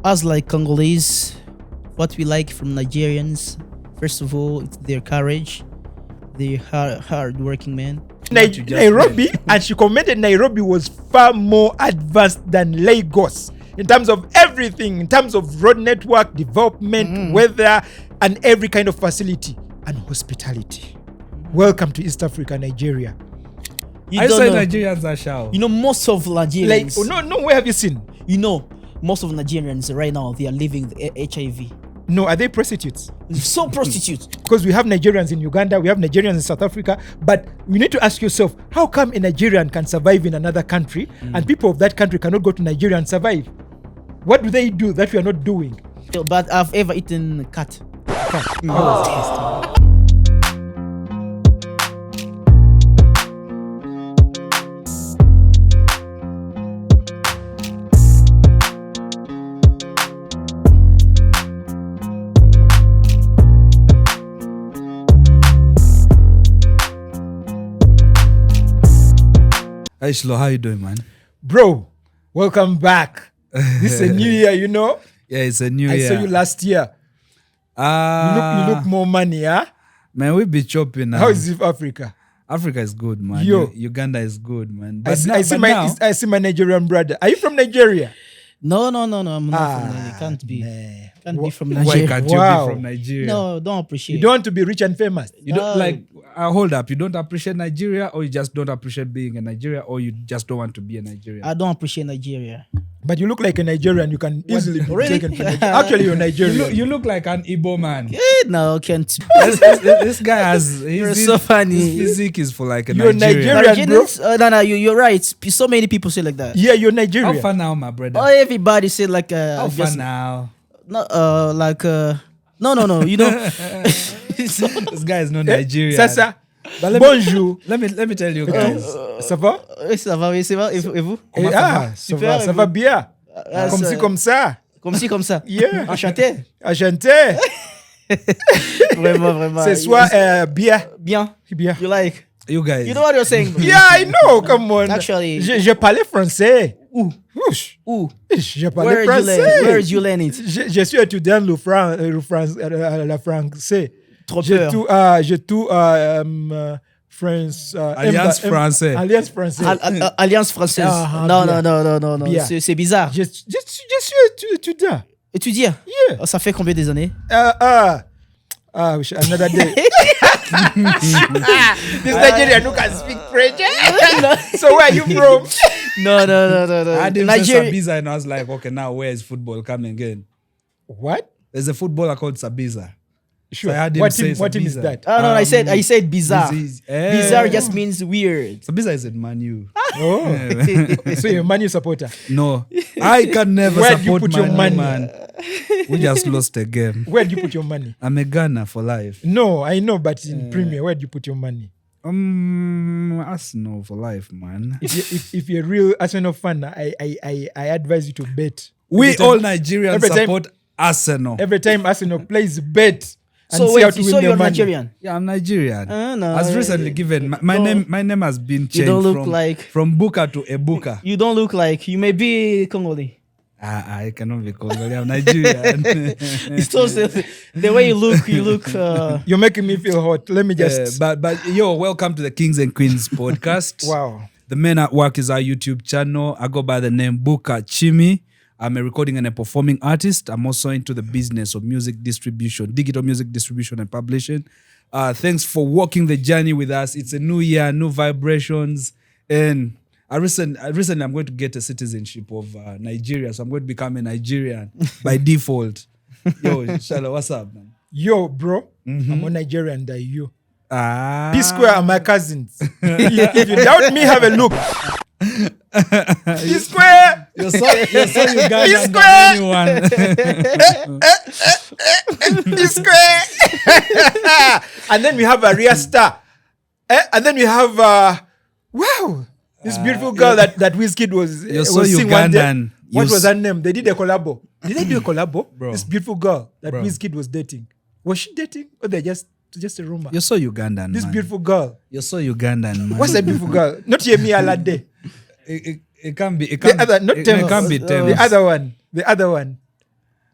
Us like Congolese, what we like from Nigerians, first of all, it's their courage. They're hard working men. Nairobi, and she commented Nairobi was far more advanced than Lagos in terms of everything, in terms of road network, development, weather, and every kind of facility and hospitality. Welcome to East Africa, Nigeria. I say Nigerians are shy. You know, most of Nigerians. Where have you seen? You know, most of Nigerians right now, they are living with HIV. No, are they prostitutes? So prostitutes. Because we have Nigerians in Uganda, we have Nigerians in South Africa, but you need to ask yourself, how come a Nigerian can survive in another country and people of that country cannot go to Nigeria and survive? What do they do that we are not doing? But I've ever eaten cat. Hey Shlo, how you doing, man? Bro, welcome back. This is a new year, you know? Yeah, it's a new year. I saw you last year. You look more money, huh? Man, we be chopping now. How is it Africa? Africa is good, man. Uganda is good, man. But I see my Nigerian brother. Are you from Nigeria? No. I'm not from Nigeria. Can't be. Can't be from Nigeria. Why can't you be from Nigeria? No, don't appreciate. You don't want to be rich and famous. You don't like. Hold up. You don't appreciate Nigeria, or you just don't appreciate being in Nigeria, or you just don't want to be a Nigerian? I don't appreciate Nigeria. But you look like a Nigerian. You can easily be taken for Nigeria. Actually, you're Nigerian. You look like an Igbo man. No, can't. This guy has. You're so funny. His physique is for like a You're Nigerian. bro. No, you're right. So many people say like that. Yeah, you're Nigerian. How far now, my brother? Oh, everybody say like How far now? No, no. You know, This guy is not Nigerian. Sasa. Bonjour. Let me tell you guys. Ça va? Ça va, et vous? Ça va bien. Comme ci, comme ça. Comme ci, comme ça. Yeah. Enchanté. Vraiment. C'est soit bien. Bien. Bien. You like? You guys. You know what you're saying? Yeah, I know. Come on. Actually. Je parlais français. Où? Je parlais français. Where did you learn it? Je suis étudiant le français. Trop peur. J'ai tout France. Alliance française. Alliance française. Alliance française. Non. Bien. C'est bizarre. Je suis étudiant. Étudier? Yeah. Ça fait combien des années? Another day. This Nigerian who can speak French. So where are you from? No. I didn't Nigeria. say Sabiza and I was like, okay, now where is football coming again? What? There's a footballer called Sabiza. Sure. So I had him What say team is Sabiza. that? No, I said bizarre. Bizarre. Bizarre just means weird. Sabiza is at Man U. Oh. So you're a Man U supporter? No. I can never Where do you support put your Man U, money? man. We just lost a game. Where do you put your money? I'm a Ghana for life. No, I know, but in Premier, where do you put your money? Arsenal for life, man. If you're a real Arsenal fan, I advise you to bet. We all Nigerians support Arsenal. Every time Arsenal plays, bet. So wait, so you're Nigerian? Yeah, I'm Nigerian. No. As recently given, my name has been changed. You don't look from Buka to Ebuka. You don't look like. You may be Congolese. I cannot be Congolese. I'm Nigerian. It's so the way you look. You're making me feel hot. Let me just. But welcome to the Kings and Queens podcast. Wow. The Men at Work is our YouTube channel. I go by the name Buka Chimi. I'm a recording and a performing artist. I'm also into the business of music distribution, digital music distribution and publishing. Thanks for walking the journey with us. It's a new year, new vibrations. And recently I'm going to get a citizenship of Nigeria. So I'm going to become a Nigerian by default. Yo, Shala, what's up, man? Yo, bro. I'm more Nigerian than you. P-Square are my cousins. If you doubt me, have a look. P-Square! You're so Ugandan P-Square! than anyone. P-Square! And then we have a real star. And then we have, wow, this beautiful girl that Wizkid was singing one day. What was her name? They did a collabo. Did they do a collabo? Bro. This beautiful girl that Bro. Wizkid was dating. Was she dating? Or they just a rumor? You're so Ugandan, This man. beautiful girl. You're so Ugandan, man. What's that beautiful girl? Not Yemi Alade. It can be. It The can, other, not it Thames. can be Thames. The other one.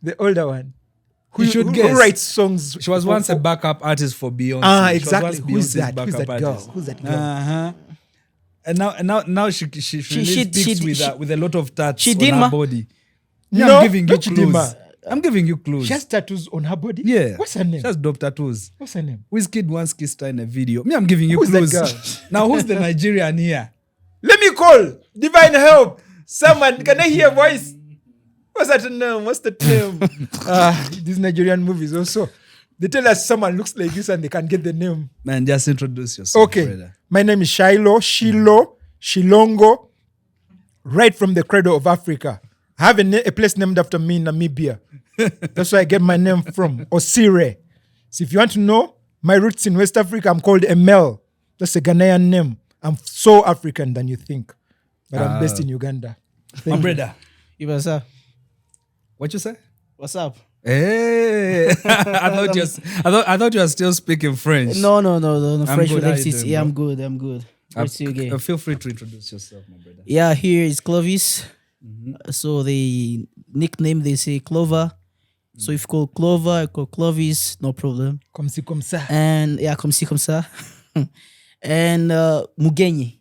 The older one. You should who guess. writes songs? She was once a backup artist for Beyonce. Ah, She was exactly. once Who's Beyonce's that? Who's backup that girl? artist. Who's that girl? Uh-huh. And now she really speaks with a lot of tats she on did, her ma? body. No, I'm giving you not Chidinma. clues. I'm giving you clues. She has tattoos on her body? Yeah. What's her name? She has dope tattoos. What's her name? Wizkid once kissed her in a video. Me, I'm giving you Who's that clues. girl? Now, who's the Nigerian here? Let me call. Divine help. Someone, can I hear a voice? What's that name? What's the name? These Nigerian movies also. They tell us someone looks like this and they can't get the name. Man, just introduce yourself. Okay. Brother. My name is Shilongo, right from the cradle of Africa. I have a place named after me in Namibia. That's where I get my name from, Osire. So if you want to know my roots in West Africa, I'm called Emel. That's a Ghanaian name. I'm so African than you think. But I'm based in Uganda. My brother. You what's up? What you say? What's up? Hey, I thought you were still speaking French. No. I'm French good. with How you emphasis. doing, Yeah, bro? I'm good. Great to see you again. Feel free to introduce yourself, my brother. Yeah, here is Clovis. So the nickname they say Clover. So if you call Clover, I call Clovis, no problem. Comme ci, comme ça. And yeah, comme ça. And Mugenyi.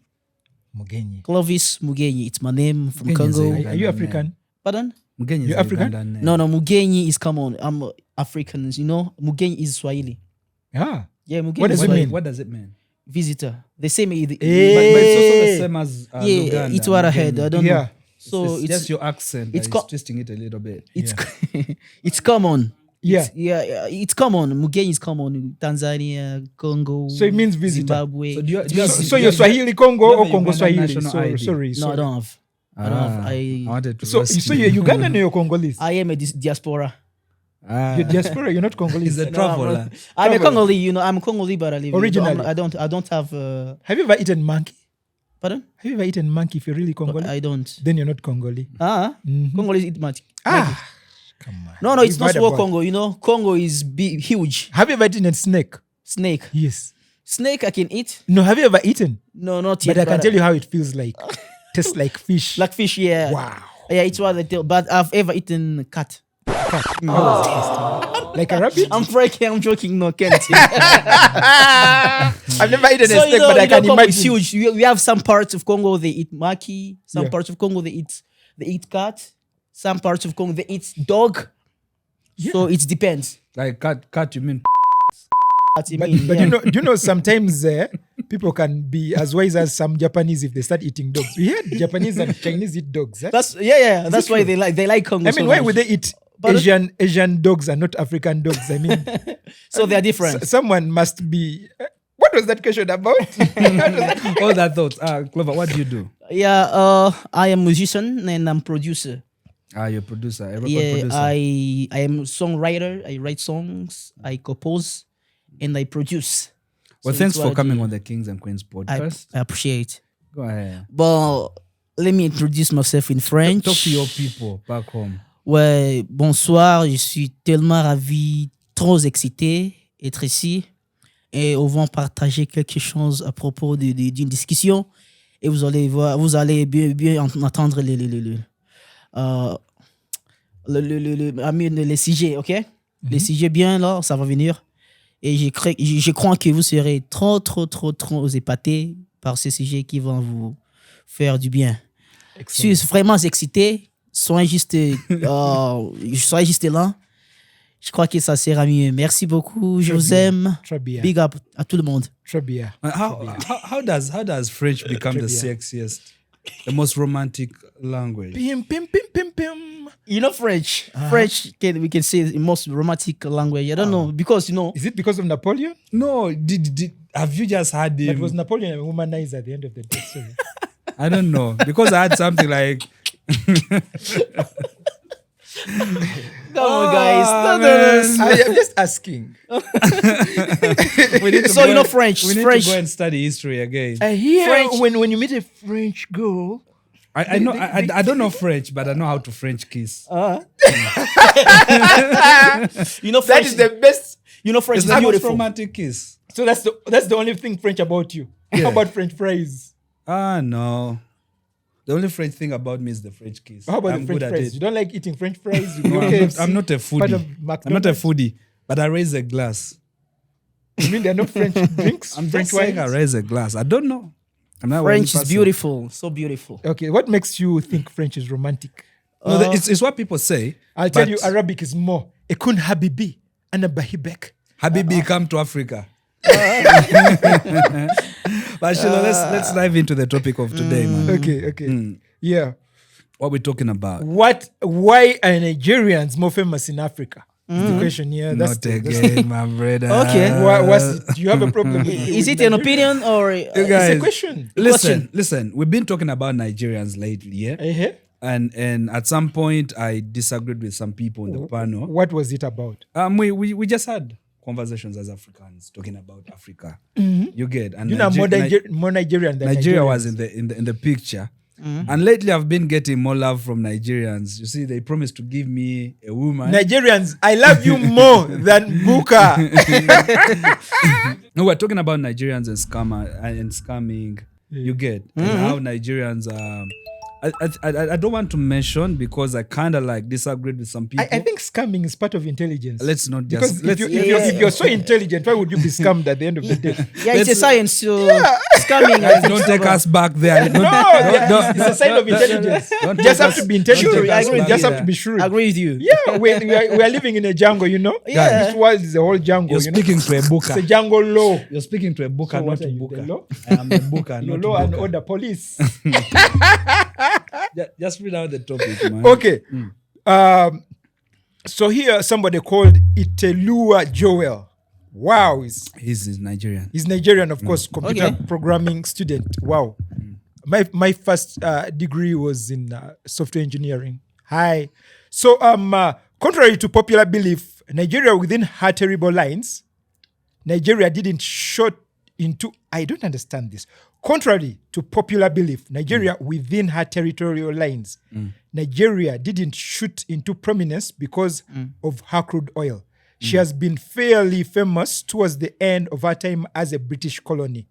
Mugenyi. Clovis Mugenyi. It's my name from Mugenyi is Congo. a- Are you African? Pardon? Mugenyi is You a African? Ugandan name. No, Mugenyi is come on. I'm Africans, you know. Mugenyi is Swahili. Ah. Yeah, Mugenyi What is does it Swahili. mean? What does it mean? Visitor. The same. But it's also the same as yeah, Luganda, it's what I Mugenyi. heard. I don't Yeah. know. So It's just your accent. it's It's co- twisting it a little bit. it's it's common. Yeah. It's common. Mugenyi is common. Tanzania, Congo. So it means visitor. Zimbabwe. So do you have, So you're Swahili Congo you have or a Congo Ugandan Swahili? national ID? Sorry. no, I don't have. I don't have. I wanted to So rescue you're you. Ugandan or you're Congolese? I am a diaspora. Ah. You're diaspora, you're not Congolese. He's a traveler. I'm a Traveler. Congolese, you know. I'm a Congolese, but I live. Originally. I don't have. Have you ever eaten monkey? Pardon? Have you ever eaten monkey if you're really Congolese? I don't. Then you're not Congolese. Congolese eat much. Come on. No, it's We've not heard small about- Congo. You know, Congo is big, huge. Have you ever eaten a snake? Snake. Yes. Snake I can eat. No, have you ever eaten? No, not yet. But I can tell you how it feels like. Tastes like fish. Like fish, yeah. Wow. Yeah, it's what I tell. But I've ever eaten cat. Like a rabbit? I'm joking. No, can't. I've never eaten a So snake, but I can Congo is imagine. huge. We have some parts of Congo they eat maki. Some Yeah. parts of Congo they eat cat. Some parts of Congo they eat dog. So it depends. Like cat, you mean? What you But mean? do yeah. you know sometimes people can be as wise as some Japanese if they start eating dogs. We heard Japanese and Chinese eat dogs. Eh? That's That's it why true? they like Congo. I mean, so why much. would they eat Pardon? Asian dogs and not African dogs? I mean, So they're different. someone must be. What was that question about? All that thoughts. Clover, what do you do? Yeah, I am musician and I'm producer. You're a producer, a record Yeah, producer. I am songwriter. I write songs. I compose, and I produce. Well, So thanks it's for what I coming do. on the Kings and Queens I podcast. appreciate. Go ahead. Bon, let me introduce myself in French. Talk to your people back home. Ouais, bonsoir. Je suis tellement ravi, trop excité d'être ici. Et on va partager quelque chose à propos d'une discussion. Et vous allez voir, vous allez bien entendre les sujets, ok? Les sujets bien là, ça va venir. Et je crois que vous serez trop épatés par ces sujets qui vont vous faire du bien. Je suis vraiment excité. Soyez juste là. Je crois que ça sera mieux. Merci beaucoup. Je vous aime. Très bien. Big up à tout le monde. Très bien. How does French become the sexiest, the most romantic language? Pim, pim, pim, pim, pim. You know French. French, we can say the most romantic language. I don't know because Is it because of Napoleon? No, have you just had But him? was Napoleon a womanizer at the end of the day? Sorry. I don't know because I had something like. Come on, guys. Oh, No. I am just asking. We need to So go you know and- French. We need French. to go and study history again. I hear French. when you meet a French girl. I know I don't know French, but I know how to French kiss. You know That French. is the best. You know French It's is the most beautiful. romantic kiss. So that's the only thing French about you. How about French fries? No. The only French thing about me is the French kiss. How about I'm the French good at fries? it. You don't like eating French fries? You No, go KFC, I'm not a part of foodie. I'm not a McDonald's? foodie, but I raise a glass. You mean there are no French drinks? I'm French just saying I wines? raise a glass. I don't know. I'm not French is beautiful, so beautiful. Okay, what makes you think French is romantic? No, it's what people say. I'll tell but you, Arabic is more. Ekun habibi, ana bahibek. Habibi, come to Africa. But Shiloh, let's dive into the topic of today, man. Okay. Yeah. What we're talking about. Why are Nigerians more famous in Africa? Is the question here. Not again, my brother. Okay. Do you have a problem with Is with it an Nigeria? opinion or It's a Guys, question. Listen. We've been talking about Nigerians lately, yeah? Uh-huh. And at some point, I disagreed with some people in the panel. What was it about? We just had conversations as Africans talking about Africa. You get, and You know, more Nigerian than Nigeria Nigerians. was in the picture. And lately, I've been getting more love from Nigerians. You see, they promised to give me a woman. Nigerians, I love you more than Buka. No, we're talking about Nigerians and scamming. You get, and how Nigerians I don't want to mention because I kind of like disagreed with some people. I think scamming is part of intelligence. Let's not Because just if you're so intelligent, why would you be scammed at the end of the day? Yeah, it's a science. So scamming. I Guys, think don't so, take but- us back there. It's a sign of intelligence. Don't Just take have us- to be intelligent. Sure, I agree with Just you have to be shrewd. I agree with you. Yeah, we are living in a jungle, you know? Yeah. This world is a whole jungle. You're you know? speaking to a It's a booker. jungle law. You're speaking to a booker, So not what a are you, booker. the law? I am a booker, Your not law a and booker. order police. Just read out the topic, man. Okay. So here somebody called Itelua Joel. Wow, He's Nigerian. he's Nigerian, of course, computer Okay. programming student. Wow. My first degree was in software engineering. Hi. So contrary to popular belief, Nigeria within her terrible lines, Nigeria didn't shoot into, I don't understand this. Contrary to popular belief, Nigeria within her territorial lines, Nigeria didn't shoot into prominence because of her crude oil. She has been fairly famous towards the end of her time as a British colony.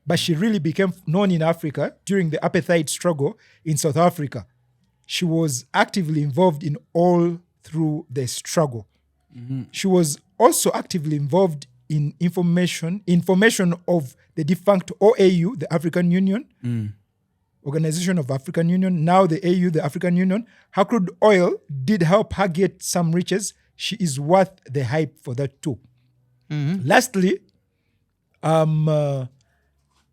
But she really became known in Africa during the apartheid struggle in South Africa. She was actively involved in all through the struggle. She was also actively involved in information of the defunct OAU, the African Union, Organization of African Union, now the AU, the African Union. Her crude oil did help her get some riches. She is worth the hype for that too. Lastly,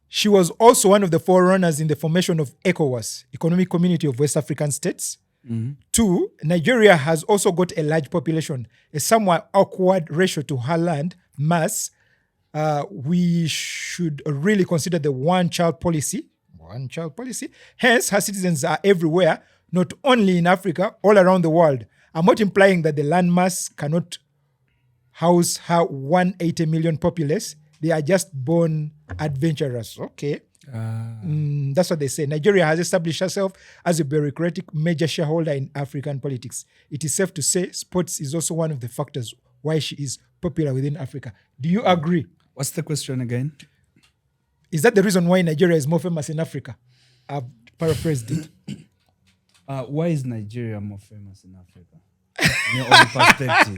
she was also one of the forerunners in the formation of ECOWAS, Economic Community of West African States. Two, Nigeria has also got a large population, a somewhat awkward ratio to her land mass. We should really consider the one-child policy. Hence, her citizens are everywhere, not only in Africa, all around the world. I'm not implying that the land mass cannot house her 180 million populace. They are just born adventurers. Okay. That's what they say. Nigeria has established herself as a bureaucratic major shareholder in African politics. It is safe to say sports is also one of the factors why she is popular within Africa. Do you agree? What's the question again? Is that the reason why Nigeria is more famous in Africa? I've paraphrased it. Why is Nigeria more famous in Africa? In your own perspective.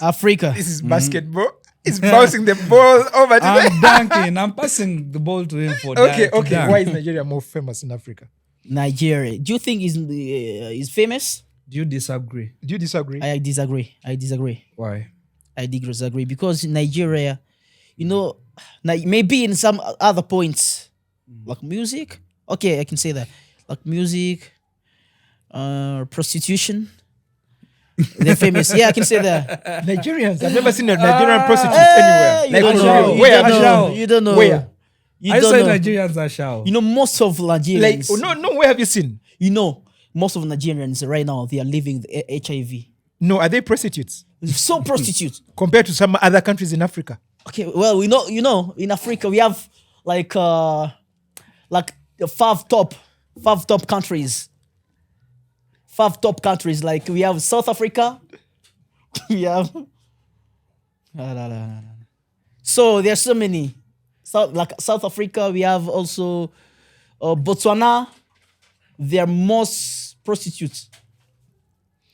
Africa. This is basketball. It's bouncing the ball over to I'm dunking. I'm passing the ball to him for that. Okay. Why is Nigeria more famous in Africa? Nigeria. Do you think is famous? Do you disagree? Do you disagree? I disagree. Why? I disagree because Nigeria, maybe in some other points, like music. Okay, I can say that. Like music, prostitution. They're famous. Yeah, I can say that. Nigerians. I've never seen a Nigerian prostitute anywhere. You don't for know. real. Where? You don't know. Where? You I don't say know. Nigerians are shallow. Most of Nigerians. No. Where have you seen? Most of Nigerians right now they are living with HIV. No, are they prostitutes So prostitutes. compared to some other countries in Africa? Okay, well we know. In Africa we have like the five top countries. 5 top countries, like we have South Africa, we have so there are so many. South Africa, we have also Botswana. They are most prostitutes.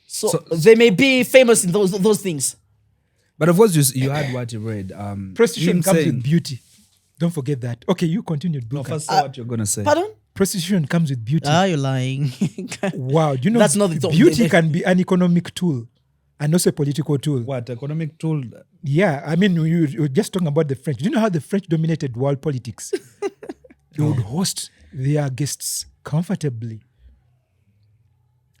So they may be famous in those things. But of course, you had what you read. Prostitution comes with beauty. Don't forget that. Okay, you continued. No, first what you're gonna say. Pardon? Prostitution comes with beauty. You're lying. Wow, do you know That's not the beauty can be an economic tool and also a political tool. What economic tool? Yeah, I mean, you're just talking about the French. Do you know how the French dominated world politics? They would host their guests comfortably.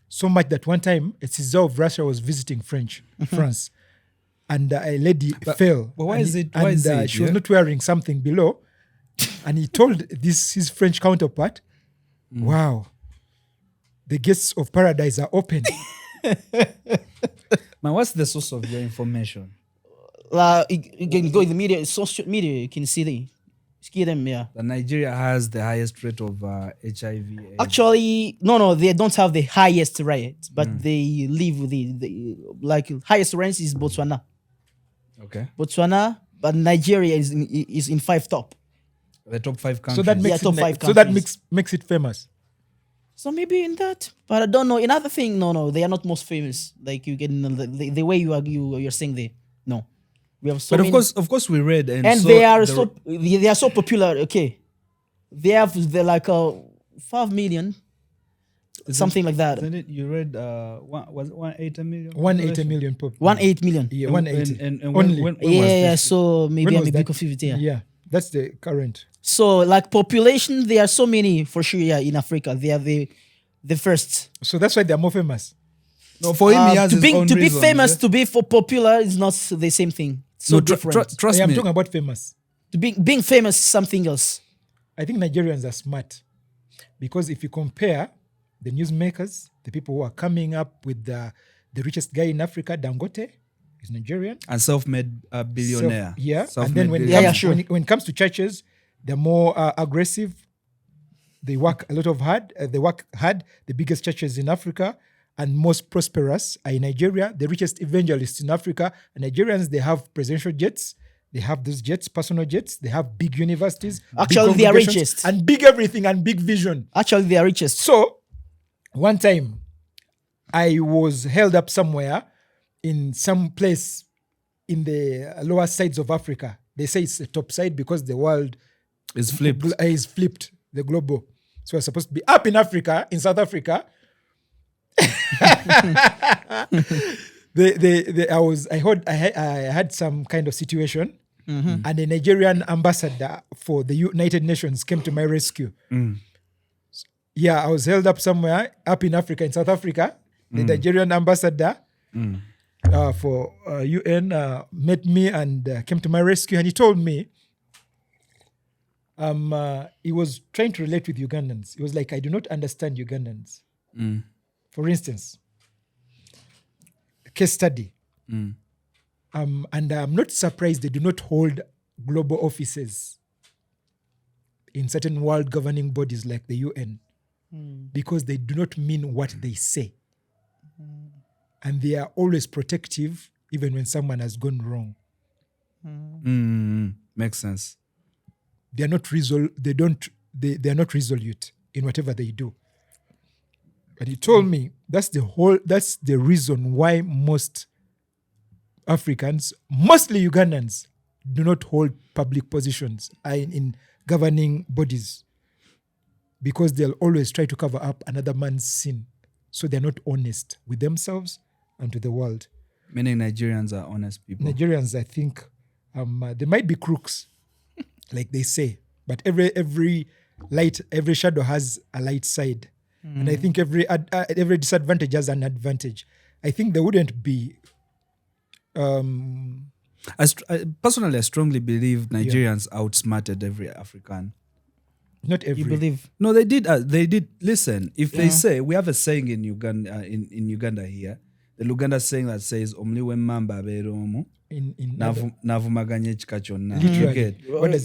So much that one time a Caesar of Russia was visiting France, and a lady fell. But why and is it? She was not wearing something below, and he told his French counterpart, "Wow, the gates of paradise are open." Man, what's the source of your information? You can go in the media, social media. You can see them. Yeah. That Nigeria has the highest rate of HIV. Actually, no, they don't have the highest rate, but they live with the highest rate is Botswana. Okay. Botswana, but Nigeria is in 5 top. The top 5 countries. So that makes top 5 so that countries. makes it famous. So maybe in that, but I don't know. Another thing, no, they are not most famous. Like you get the way you're saying they no. We have so but many, of course, we read and they are so popular. Okay, they're 5 million, something like that. Isn't it? You read was it 180 million? 180 million. 1.8 million. Yeah, 180. And Only. when Yeah, was so maybe When I'm was a bit that? confused. Yeah. Yeah, that's the current. So like population, there are so many for sure. Yeah, in Africa, they are the first. So that's why they're more famous. No, for him, he has to his be own to be reasons, famous, eh? to be for popular is not the same thing. So different. Trust I'm me. talking about famous. To being famous is something else. I think Nigerians are smart because if you compare the newsmakers, the people who are coming up with the richest guy in Africa, Dangote, is Nigerian. And self-made billionaire. Yeah, Self-made and then when billionaire. when it comes to churches, they're more aggressive. They work hard. They work hard. The biggest churches in Africa and most prosperous are in Nigeria. The richest evangelists in Africa are Nigerians. They have presidential jets. They have those jets, personal jets. They have big universities. Actually, big they are congregations, richest. and big everything and big vision. Actually, they are richest. So, one time, I was held up somewhere in some place in the lower sides of Africa. They say it's the top side because the world Is flipped. is flipped, the global. So we're supposed to be up in Africa, in South Africa. I had some kind of situation, and a Nigerian ambassador for the United Nations came to my rescue. Yeah, I was held up somewhere up in Africa, in South Africa. The Nigerian ambassador for UN met me and came to my rescue, and he told me he was trying to relate with Ugandans. He was like, I do not understand Ugandans. For instance, case study. And I'm not surprised they do not hold global offices in certain world governing bodies like the UN because they do not mean what they say. And they are always protective even when someone has gone wrong. Makes sense. They are not they are not resolute in whatever they do. But he told me that's the reason why most Africans, mostly Ugandans, do not hold public positions in governing bodies, because they'll always try to cover up another man's sin. So they're not honest with themselves and to the world. Meaning Nigerians are honest people. Nigerians, I think, they might be crooks, like they say, but every shadow has a light side. And I think every disadvantage has an advantage. I think there wouldn't be. Personally, I strongly believe Nigerians outsmarted every African. Not every. You believe? No, they did. They did. Listen, if they say, we have a saying in Uganda, in Uganda here, the Luganda saying that says, "Omuli wemmamba abeera navumaganya ekika kyonna." Literally.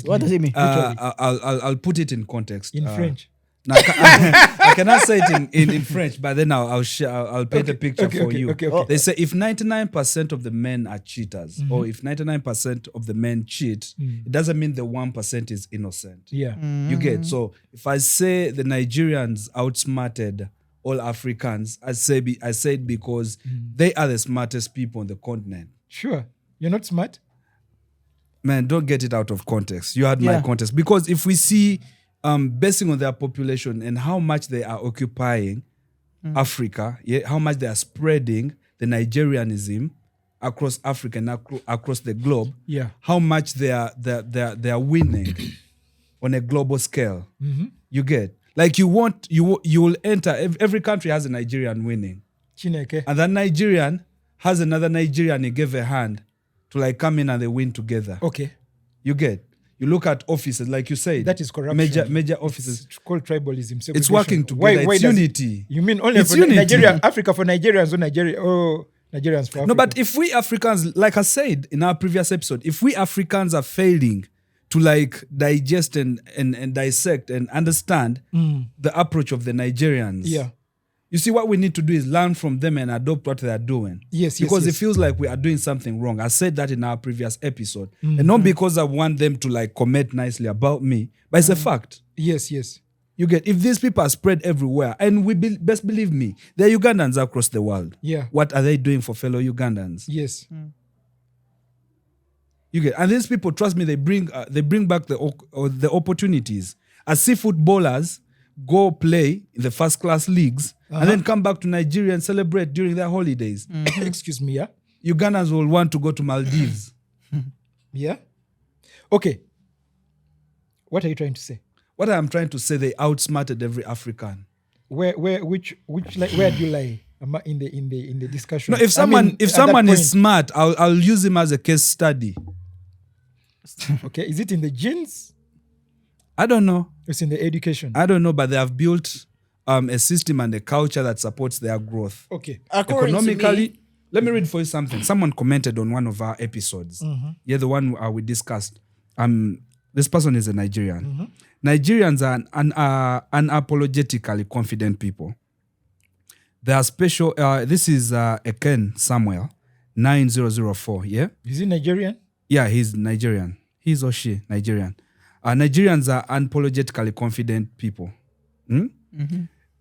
What does it mean? I'll put it in context. In French. I can I say it in French? But then I'll paint a picture for you. Okay. They say if 99% of the men are cheaters, or if 99% of the men cheat, it doesn't mean the 1% is innocent. Yeah. You get? So if I say the Nigerians outsmarted all Africans, I say it because they are the smartest people on the continent. Sure. You're not smart? Man, don't get it out of context. You had my context. Because if we see, basing on their population and how much they are occupying Africa, how much they are spreading the Nigerianism across Africa and across the globe, how much they are winning on a global scale. You get? Like you will enter, every country has a Nigerian winning. Chineke. And that Nigerian has another Nigerian he gave a hand to like come in and they win together. Okay. You get? You look at offices, like you said. That is corruption. Major offices. It's called tribalism. Segregation. It's working together. Why it's unity. You mean only It's for unity. Nigeria, Africa for Nigerians or Nigerians for Africa? No, but if we Africans, like I said in our previous episode, if we Africans are failing to like digest and dissect and understand the approach of the Nigerians, you see, what we need to do is learn from them and adopt what they are doing. Because it feels like we are doing something wrong. I said that in our previous episode. And not because I want them to like comment nicely about me, but it's a fact. Yes. You get? If these people are spread everywhere, and best believe me, they're Ugandans across the world. Yeah. What are they doing for fellow Ugandans? Yes. You get? And these people, trust me, they bring back the opportunities. As sea footballers go play in the first class leagues and then come back to Nigeria and celebrate during their holidays. Excuse me, yeah? Ugandans will want to go to Maldives. Yeah? Okay. What are you trying to say? What I'm trying to say, they outsmarted every African. Where do you lie in the discussion? No, if someone is smart, I'll use him as a case study. Okay, is it in the genes? I don't know. It's in the education. I don't know, but they have built a system and a culture that supports their growth. Okay. Economically, let me read for you something. Someone commented on one of our episodes. Yeah, the one we discussed. This person is a Nigerian. Nigerians are unapologetically confident people. They are special. This is Eken Samuel, 9004. Yeah? Is he Nigerian? Yeah, he's Nigerian. He's or she Nigerian. Nigerians are unapologetically confident people.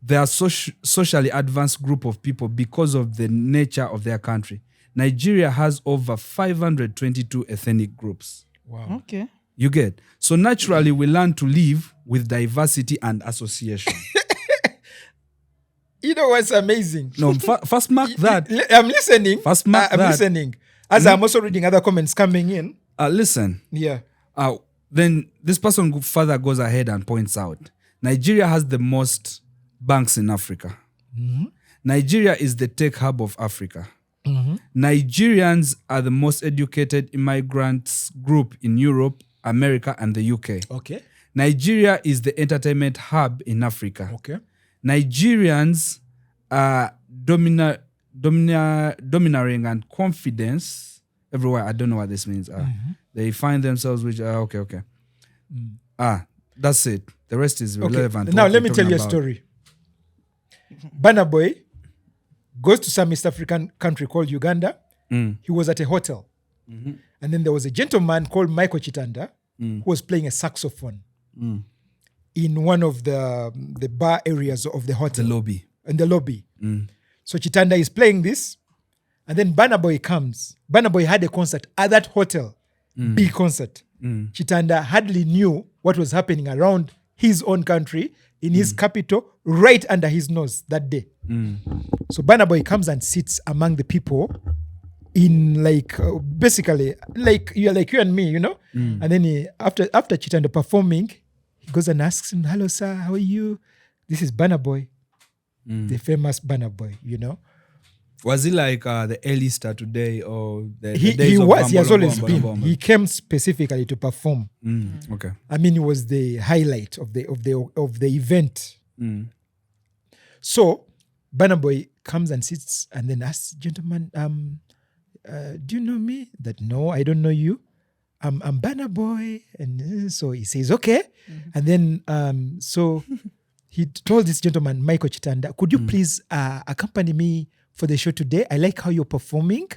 They are socially advanced group of people because of the nature of their country. Nigeria has over 522 ethnic groups. Wow. Okay. You get? So naturally, we learn to live with diversity and association. You know what's amazing? No, first mark that. I'm listening. First mark I'm that. listening. As I'm also reading other comments coming in. Listen. Yeah. Then this person further goes ahead and points out, Nigeria has the most banks in Africa. Nigeria is the tech hub of Africa. Nigerians are the most educated immigrants group in Europe, America, and the UK. Okay. Nigeria is the entertainment hub in Africa. Okay. Nigerians are domineering and confidence everywhere. I don't know what this means. They find themselves with okay. That's it. The rest is relevant. Now let me tell you a story. Burna Boy goes to some East African country called Uganda. He was at a hotel. And then there was a gentleman called Michael Chitanda who was playing a saxophone in one of the bar areas of the hotel. The lobby. In the lobby. So Chitanda is playing this. And then Burna Boy comes. Burna Boy had a concert at that hotel. Big concert. Chitanda hardly knew what was happening around his own country, in his capital, right under his nose that day. So Burna Boy comes and sits among the people in basically like you and me, you know? And then after Chitanda performing, he goes and asks him, "Hello, sir, how are you? This is Burna Boy, the famous Burna Boy, you know?" Was he like the A-lister today or the He days of was. He has Bumble always Bumble been. Bumble? He came specifically to perform. Okay. I mean, it was the highlight of the event. So Burna Boy comes and sits and then asks, "Gentleman, do you know me?" That, "No, I don't know you. I'm Burna Boy." And so he says, "Okay." And then so he told this gentleman, Michael Chitanda, could you please accompany me for the show today? I like how you're performing.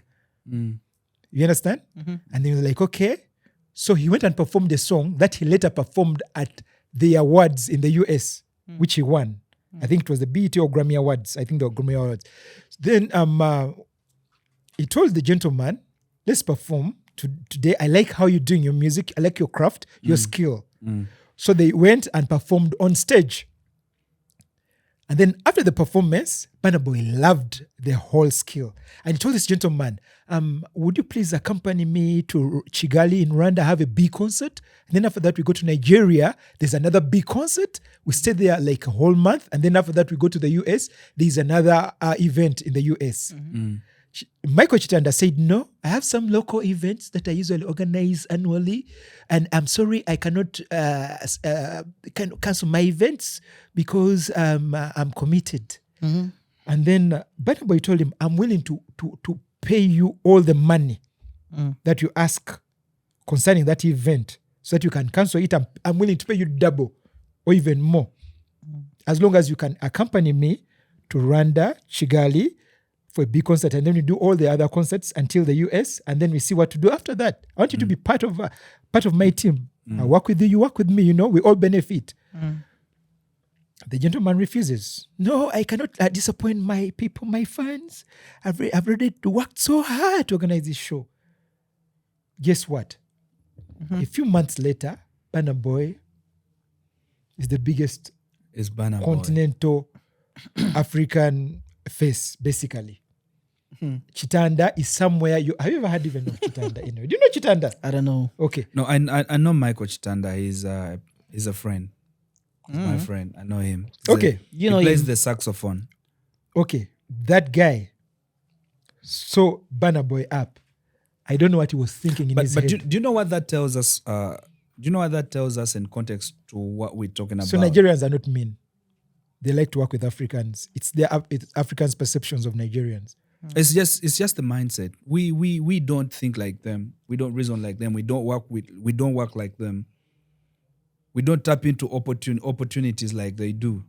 You understand? And then he was like, okay. So he went and performed a song that he later performed at the awards in the US, which he won. I think it was the BET or Grammy Awards. I think the Grammy Awards. Then he told the gentleman, let's perform today. I like how you're doing your music. I like your craft, your skill. So they went and performed on stage. And then after the performance, Burna Boy loved the whole skill. And he told this gentleman, would you please accompany me to Kigali in Rwanda, have a big concert? And then after that, we go to Nigeria. There's another big concert. We stay there like a whole month. And then after that, we go to the US. There's another event in the US. Michael Chitanda said, no, I have some local events that I usually organize annually. And I'm sorry, I cannot cancel my events because I'm committed. And then Burna Boy told him, I'm willing to pay you all the money that you ask concerning that event so that you can cancel it. I'm willing to pay you double or even more. As long as you can accompany me to Rwanda, Kigali, for a big concert, and then we do all the other concerts until the US, and then we see what to do after that. I want you to be part of my team. I work with you, you work with me, we all benefit. The gentleman refuses. No, I cannot disappoint my people, my fans. I've already worked so hard to organize this show. Guess what? A few months later, Burna Boy is the biggest continental African face, basically. Chitanda is somewhere. Have you ever heard even of Chitanda? Do you know Chitanda? I don't know. Okay. No, I know Michael Chitanda. He's a friend. He's my friend. I know him. Okay. He plays the saxophone. Okay. That guy saw Burna Boy up. I don't know what he was thinking in his head. But do you know what that tells us? Do you know what that tells us in context to what we're talking about? So Nigerians are not mean. They like to work with Africans. It's Africans' perceptions of Nigerians. It's just the mindset. We don't think like them. We don't reason like them. We don't work like them. We don't tap into opportunities like they do.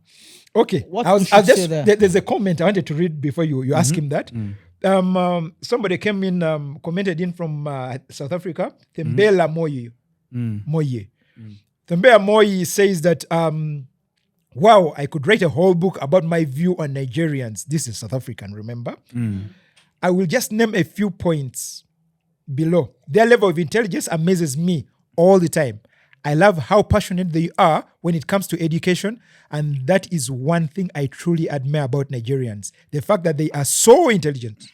Okay. There's a comment I wanted to read before you ask him that. Somebody came in, commented in from South Africa. Thembela Moye. Thembela Moye says that, wow, I could write a whole book about my view on Nigerians. This is South African, remember? I will just name a few points below. Their level of intelligence amazes me all the time. I love how passionate they are when it comes to education, and that is one thing I truly admire about Nigerians. The fact that they are so intelligent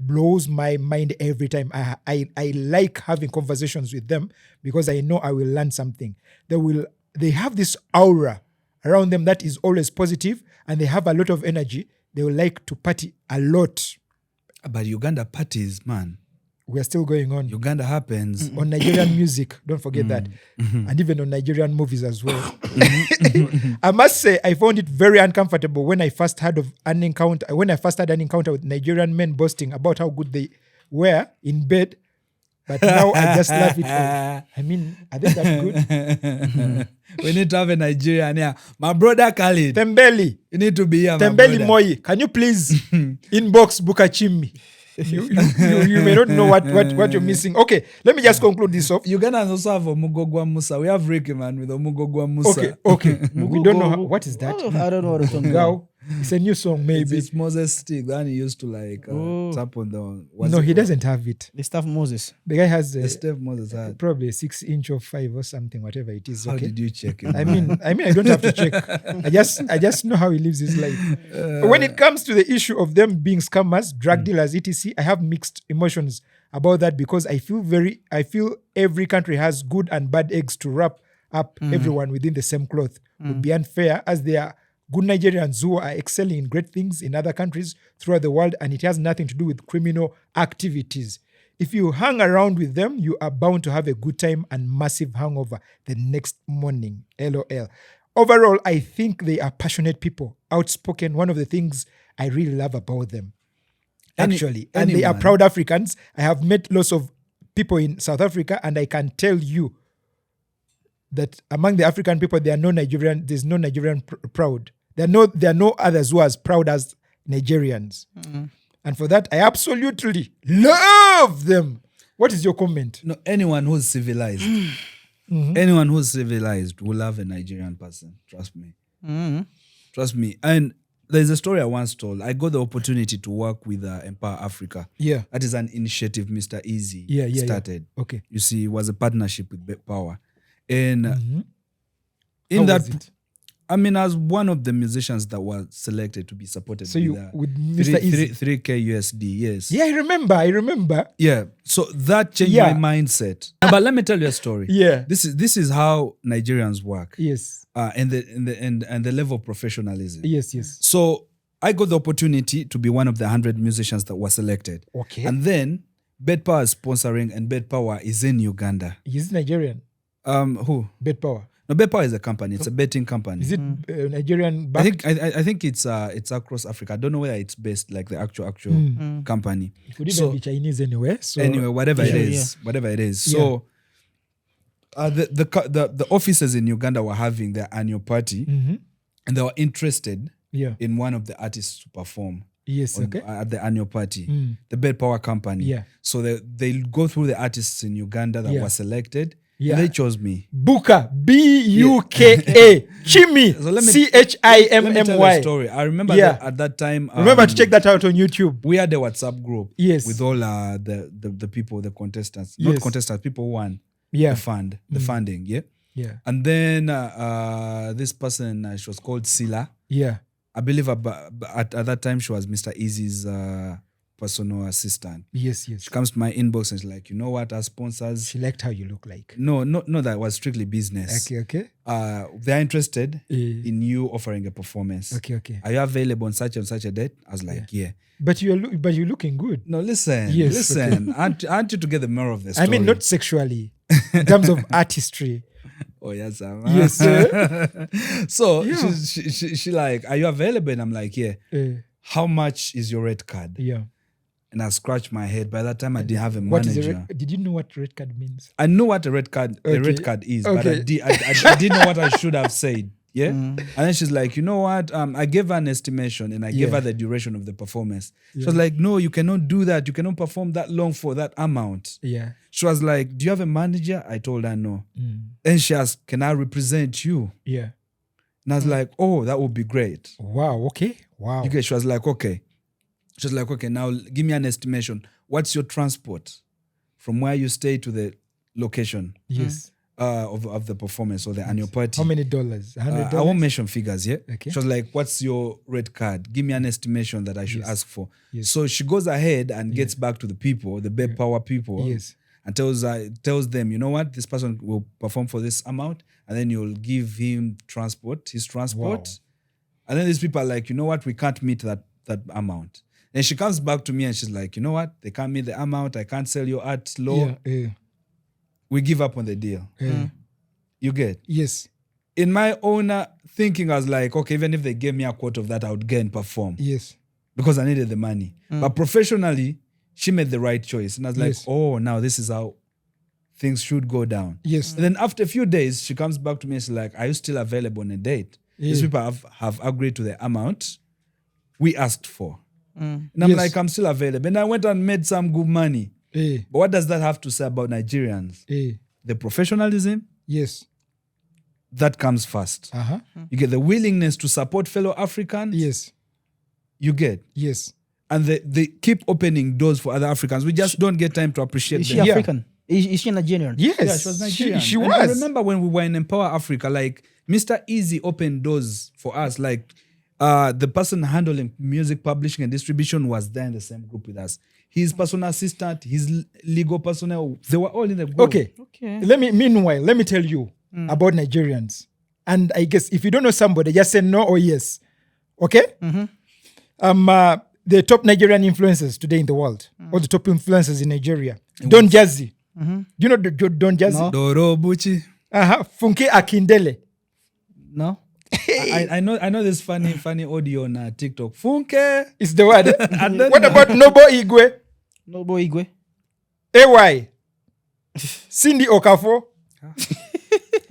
blows my mind every time. I like having conversations with them because I know I will learn something. They have this aura around them that is always positive, and they have a lot of energy. They will like to party a lot. But Uganda parties, man. We are still going on. Uganda happens. On Nigerian music, don't forget that. And even on Nigerian movies as well. I must say, I found it very uncomfortable when I first had an encounter with Nigerian men boasting about how good they were in bed. But now I just laugh it off. I mean, are they that good? We need to have a Nigerian here. My brother Khalid. Tembeli. You need to be here, Tembeli Moye. Can you please inbox Bukachimi? You may not know what you're missing. Okay, let me just conclude this off. Ugandans also have Omugogwa Musa. We have Ricky, man, with Omugogwa Musa. Okay. We don't know what is that. I don't know what it's talking about. It's a new song, maybe. It's Moses stick. Then he used to tap on the. No, he doesn't have it. The stuff Moses. The guy has the stuff Moses had. Probably a 6-inch or 5 or something, whatever it is. How did you check it? I mean, I don't have to check. I just know how he lives his life. When it comes to the issue of them being scammers, drug dealers, etc., I have mixed emotions about that because I feel every country has good and bad eggs to wrap up everyone within the same cloth. Would be unfair as they are good Nigerians who are excelling in great things in other countries throughout the world, and it has nothing to do with criminal activities. If you hang around with them, you are bound to have a good time and massive hangover the next morning. LOL. Overall, I think they are passionate people, outspoken, one of the things I really love about them. Actually. And they are proud Africans. I have met lots of people in South Africa, and I can tell you that among the African people, there's no Nigerian proud. There are no others who are as proud as Nigerians. And for that, I absolutely love them. What is your comment? No, anyone who's civilized, anyone who's civilized will love a Nigerian person. Trust me. Trust me. And there's a story I once told. I got the opportunity to work with Empower Africa. Yeah. That is an initiative Mr. Easy started. Yeah. Okay. You see, it was a partnership with Power. And in How that, was it? I mean, as one of the musicians that was selected to be supported So you with Mr. Easy? 3K USD, yes. Yeah, I remember. Yeah. So that changed my mindset. But let me tell you a story. Yeah. This is how Nigerians work. Yes. And the level of professionalism. Yes. So I got the opportunity to be one of the 100 musicians that were selected. Okay. And then Bed Power is sponsoring, and Bed Power is in Uganda. Is it Nigerian? Who? Bed Power. No, Bed Power is a company. It's a betting company. Is it Nigerian backed? I think it's across Africa. I don't know whether it's based like the actual company. It could even be Chinese anyway. So anyway, whatever it is. So the officers in Uganda were having their annual party, and they were interested in one of the artists to perform. Yes, okay. At the annual party, the Bed Power company. Yeah. So they'll go through the artists in Uganda that were selected. Yeah. And they chose me. Buka, B-U-K-A, Chimmy, So let me C-H-I-M-M-Y. tell you a story. I remember that at that time. Remember to check that out on YouTube. We had a WhatsApp group. Yes. With all the people, the contestants, Yes. not contestants, people who won Yeah. the funding. Yeah. Yeah. And then this person, she was called Sila. Yeah. I believe at that time she was Mr. Easy's personal assistant. Yes. She comes to my inbox and she's like, you know what, our sponsors. She liked how you look like. No, that was strictly business. Okay. They're interested in you offering a performance. Okay. Are you available on such and such a date? I was like, yeah. But you're looking good. No, listen. Yes, listen. Aren't you to get the moral of the story? I mean, not sexually, in terms of artistry. Oh, yes, sir. Yes, sir. So she like, are you available? And I'm like, yeah. How much is your red card? Yeah. And I scratched my head. By that time, I didn't have a manager. Did you know what red card means? I knew what a red card is, but I didn't know what I should have said. Yeah. And then she's like, you know what? I gave her an estimation and I gave her the duration of the performance. She was like, no, you cannot do that. You cannot perform that long for that amount. Yeah. She was like, do you have a manager? I told her no. And she asked, can I represent you? Yeah. And I was like, oh, that would be great. Wow. Okay. Wow. Okay. She was like, okay. She was like, okay, now give me an estimation. What's your transport from where you stay to the location? Yes. Of the performance or the annual party? How many dollars? $100? I won't mention figures, yeah? Okay. She was like, what's your red card? Give me an estimation that I should ask for. Yes. So she goes ahead and gets back to the people, the Bed Power people, and tells them, you know what, this person will perform for this amount, and then you'll give him his transport. Wow. And then these people are like, you know what, we can't meet that amount. And she comes back to me and she's like, you know what, they can't meet the amount, I can't sell your art low. Yeah. We give up on the deal. You get? Yes. In my own thinking, I was like, okay, even if they gave me a quote of that, I would go and perform. Yes. Because I needed the money. But professionally, she made the right choice. And I was like, oh, now this is how things should go down. Yes. And then after a few days, she comes back to me and she's like, are you still available on a date? These people have agreed to the amount we asked for. And I'm like, I'm still available. And I went and made some good money. But what does that have to say about Nigerians? The professionalism? Yes. That comes first. You get the willingness to support fellow Africans? Yes. You get? Yes. And they keep opening doors for other Africans. We just don't get time to appreciate Is them. she African? Is she Nigerian? Yes. Yeah, she was Nigerian. She And was. I remember when we were in Empower Africa, like Mr. Easy opened doors for us. Like the person handling music publishing and distribution was there in the same group with us. His personal assistant, his legal personnel, they were all in the group. Okay. Meanwhile, let me tell you about Nigerians. And I guess if you don't know somebody, just say no or yes. Okay? The top Nigerian influencers today in the world, all the top influencers in Nigeria. Don Jazzy. Do you know Don Jazzy? No. Doro Buchi. Funke Akindele. No? I know this funny audio on TikTok. Funke. It's the word. What about Nobo Igwe? No boy Igwe. AY. Cindy Okafo.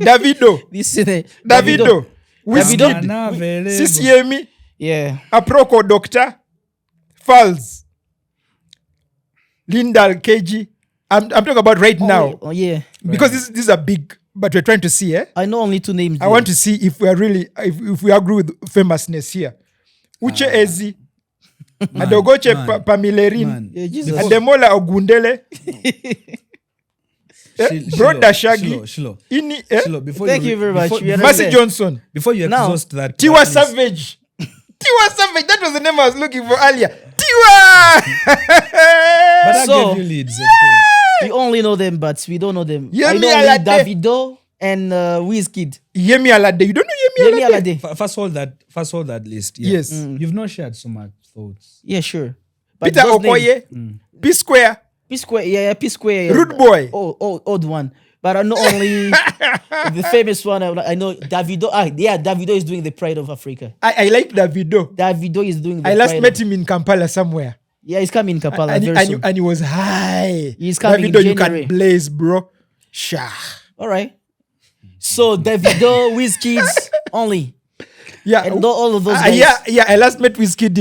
Davido. This is the Davido. Wizkid. Now available. CCME. Yeah. Aproko Doctor. Falls. Lindal KG. I'm talking about right now. Oh, yeah. Because these are big, but we're trying to see, I know only 2 names. I want to see if we are really, if we agree with famousness here. Uche Ezi. Adogoche Pamilerin. Man. Yeah, Jesus. Ademola Ogundele. Broda Shaggy. Shilo. Ini. Before Thank you very much. We are Mercy there. Johnson. Before you Now, exhaust that. Tiwa that list- Savage. Tiwa Savage. That was the name I was looking for earlier. Tiwa. But I So- gave you leads. We only know them, but we don't know them. Yemi I know only Alade. Davido and Wizkid. Yemi Alade. You don't know Yemi Yemi Alade? Alade. First hold that list. Yeah. Yes. You've not shared so much thoughts. Yeah, sure. But Peter those names- Okoye. P Square. P Square. Yeah, P Square. Yeah. Rude Boy. Old one. But I know only the famous one. I know Davido. Davido is doing the Pride of Africa. I like Davido. Davido is doing the I last Pride met of- him in Kampala somewhere. Yeah, he's coming in Kampala And, very soon. and he was high. He's coming in Davido, you January. can blaze, bro. Shah. All right. So Davido, Wizkid only. Yeah. And all of those guys. Yeah. I last met Wizkid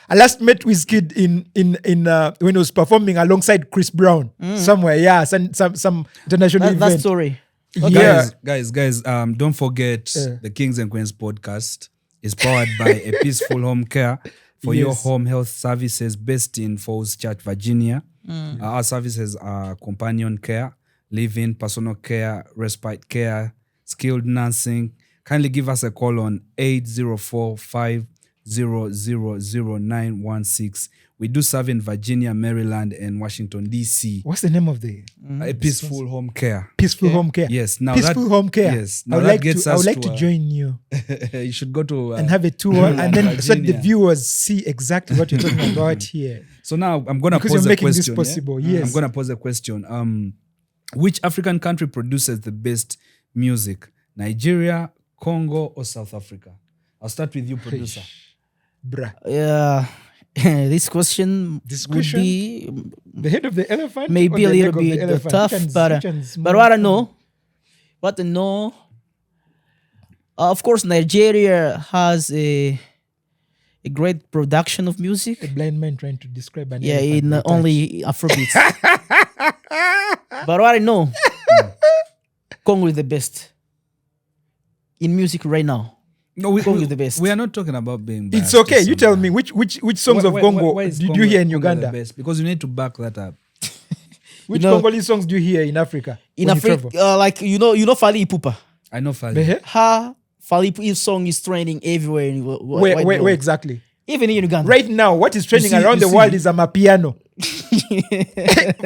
I last met Wizkid in when he was performing alongside Chris Brown somewhere. Yeah, some international That event. story. Yeah. Guys, don't forget the Kings and Queens podcast is powered by a Peaceful Home Care for your Yes. home health services based in Falls Church, Virginia. Our services are companion care, live-in, personal care, respite care, skilled nursing. Kindly give us a call on 804-500-0916. We do serve in Virginia, Maryland, and Washington, D.C. What's the name of the A Peaceful Home Care. Peaceful Home Care? Yes. Now Peaceful Home Care. Yes. I Now would that like gets to. I would us like to, to join you you should go to and have a tour, and then so that the Virginia. viewers see exactly what you're talking about here. So now I'm gonna Because pose you're a making this question. possible, yeah? yes. I'm gonna pose a question. Which African country produces the best music? Nigeria, Congo, or South Africa? I'll start with you, producer. Bruh. Yeah. This question would be The head of the elephant? maybe or a the little leg of the bit elephant? tough, Which one's- but which one's but more what I fun? know, of course, Nigeria has a great production of music. A blind man trying to describe an Yeah, elephant in with touch. only Afrobeats. But what I know, Congo is the best in music right now. No, Congo is the best. We are not talking about being. It's biased okay. to You tell someone. me which songs of Congo why is did Congo- you hear in Congo the Uganda? best? Because you need to back that up. Which You know- Congolese songs do you hear in Africa? In when you Africa, travel? like you know Fally Ipupa. I know Fally. Behe? Ha Fally Ipupa's song is trending everywhere. In Where exactly? Even in Uganda. Right now, what is trending see- around you the see- world is Amapiano.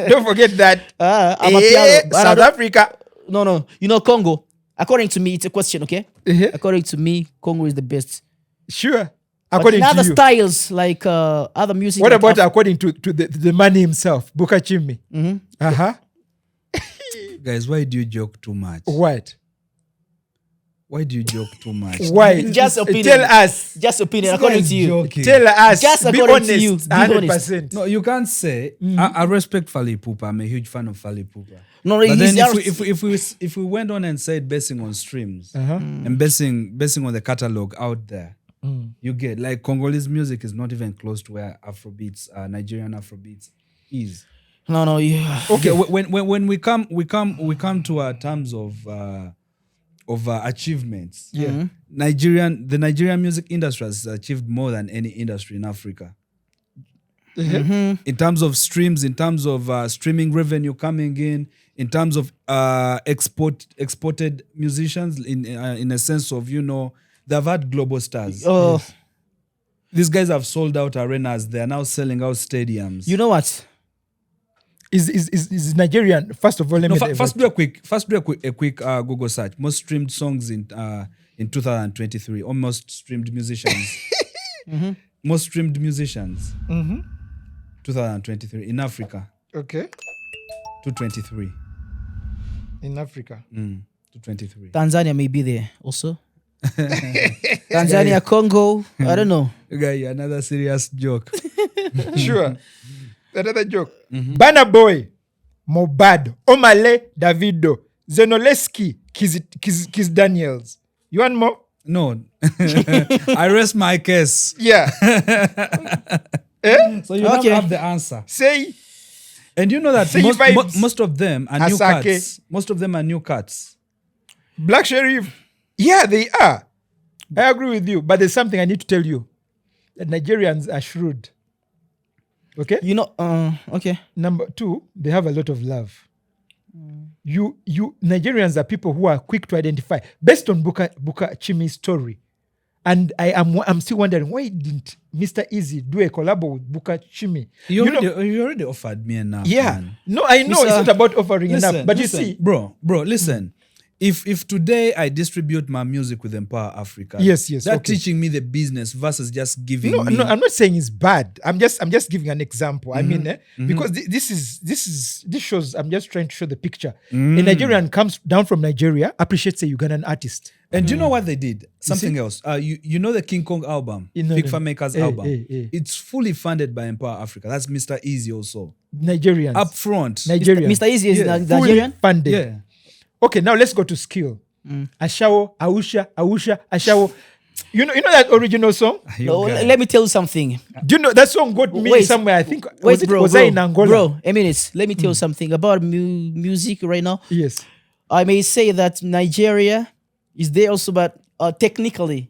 Don't forget that. I'm a piano. But I South don't- Africa. No. You know Congo. According to me, it's a question, okay? Uh-huh. According to me, Congo is the best. Sure. But According in other to you. styles, like other music. What like about according to the man himself, Buka Chimmi? Mhm. Uh-huh. Guys, why do you joke too much? What? Why do you joke too much? Just Why? opinion. Tell us. Just opinion, This according guy to is you. joking. Tell us. Just be according honest. to you, be 100%. No, you can't say. I respect Fally Ipupa. I'm a huge fan of Fally Ipupa. No, But then he's- if we went on and said basing on streams Uh-huh. and basing on the catalog out there, you get like Congolese music is not even close to where Afrobeats, Nigerian Afrobeats is. No, yeah. Okay, when we come to terms of achievements. Yeah. The Nigerian music industry has achieved more than any industry in Africa. In terms of streams, in terms of streaming revenue coming in terms of exported musicians, in a sense of, they've had global stars. Oh, These guys have sold out arenas. They are now selling out stadiums. you know what? Is Nigerian? First of all, let me First do a quick Google search. Most streamed songs in 2023. Or most streamed musicians. Most streamed musicians. 2023 in Africa. Okay. 223. In Africa. 223. Tanzania may be there also. Tanzania, Congo, I don't know. Guy, another serious joke. Sure. Another joke. Burna Boy, Mobad, Omale, Davido, Zenoleski Kiz Daniels. You want more? No. I rest my case. Yeah. So you don't Okay. have the answer. Say And you know that Say most, vibes. most of them are new Asake. cats. Most of them are new cats. Black Sheriff. Yeah, they are. I agree with you. But there's something I need to tell you. That Nigerians are shrewd. Okay? You know, okay. Number two, they have a lot of love. You Nigerians are people who are quick to identify based on Buka Chimi's story. And I'm still wondering, why didn't Mr. Easy do a collab with Buka Chimi? You already offered me enough. Yeah. Man. No, I know it's not about offering enough. But listen, you see, bro, listen. If today I distribute my music with Empower Africa, Yes, that's okay. teaching me the business versus just giving no, me. no, I'm not saying it's bad. I'm just giving an example. I mean, because this shows. I'm just trying to show the picture. A Nigerian comes down from Nigeria, appreciates a Ugandan artist. And do you know what they did? Something else. You know the King Kong album, You know Big them. Fan Makers album. It's fully funded by Empower Africa. That's Mr. Easy also. Nigerians, Up front. Nigerians, Mr. Easy is Yeah. Nigerian. fully funded. Yeah. Okay, now let's go to skill. Ashawo, Ausha, Ashawo. You know that original song? You Oh, guys. let me tell you something. Do you know that song got me Wait. somewhere? I think Wait, bro, was bro, I in Angola? bro, a minute. Let me tell you something about music right now. Yes. I may say that Nigeria is there also, but technically,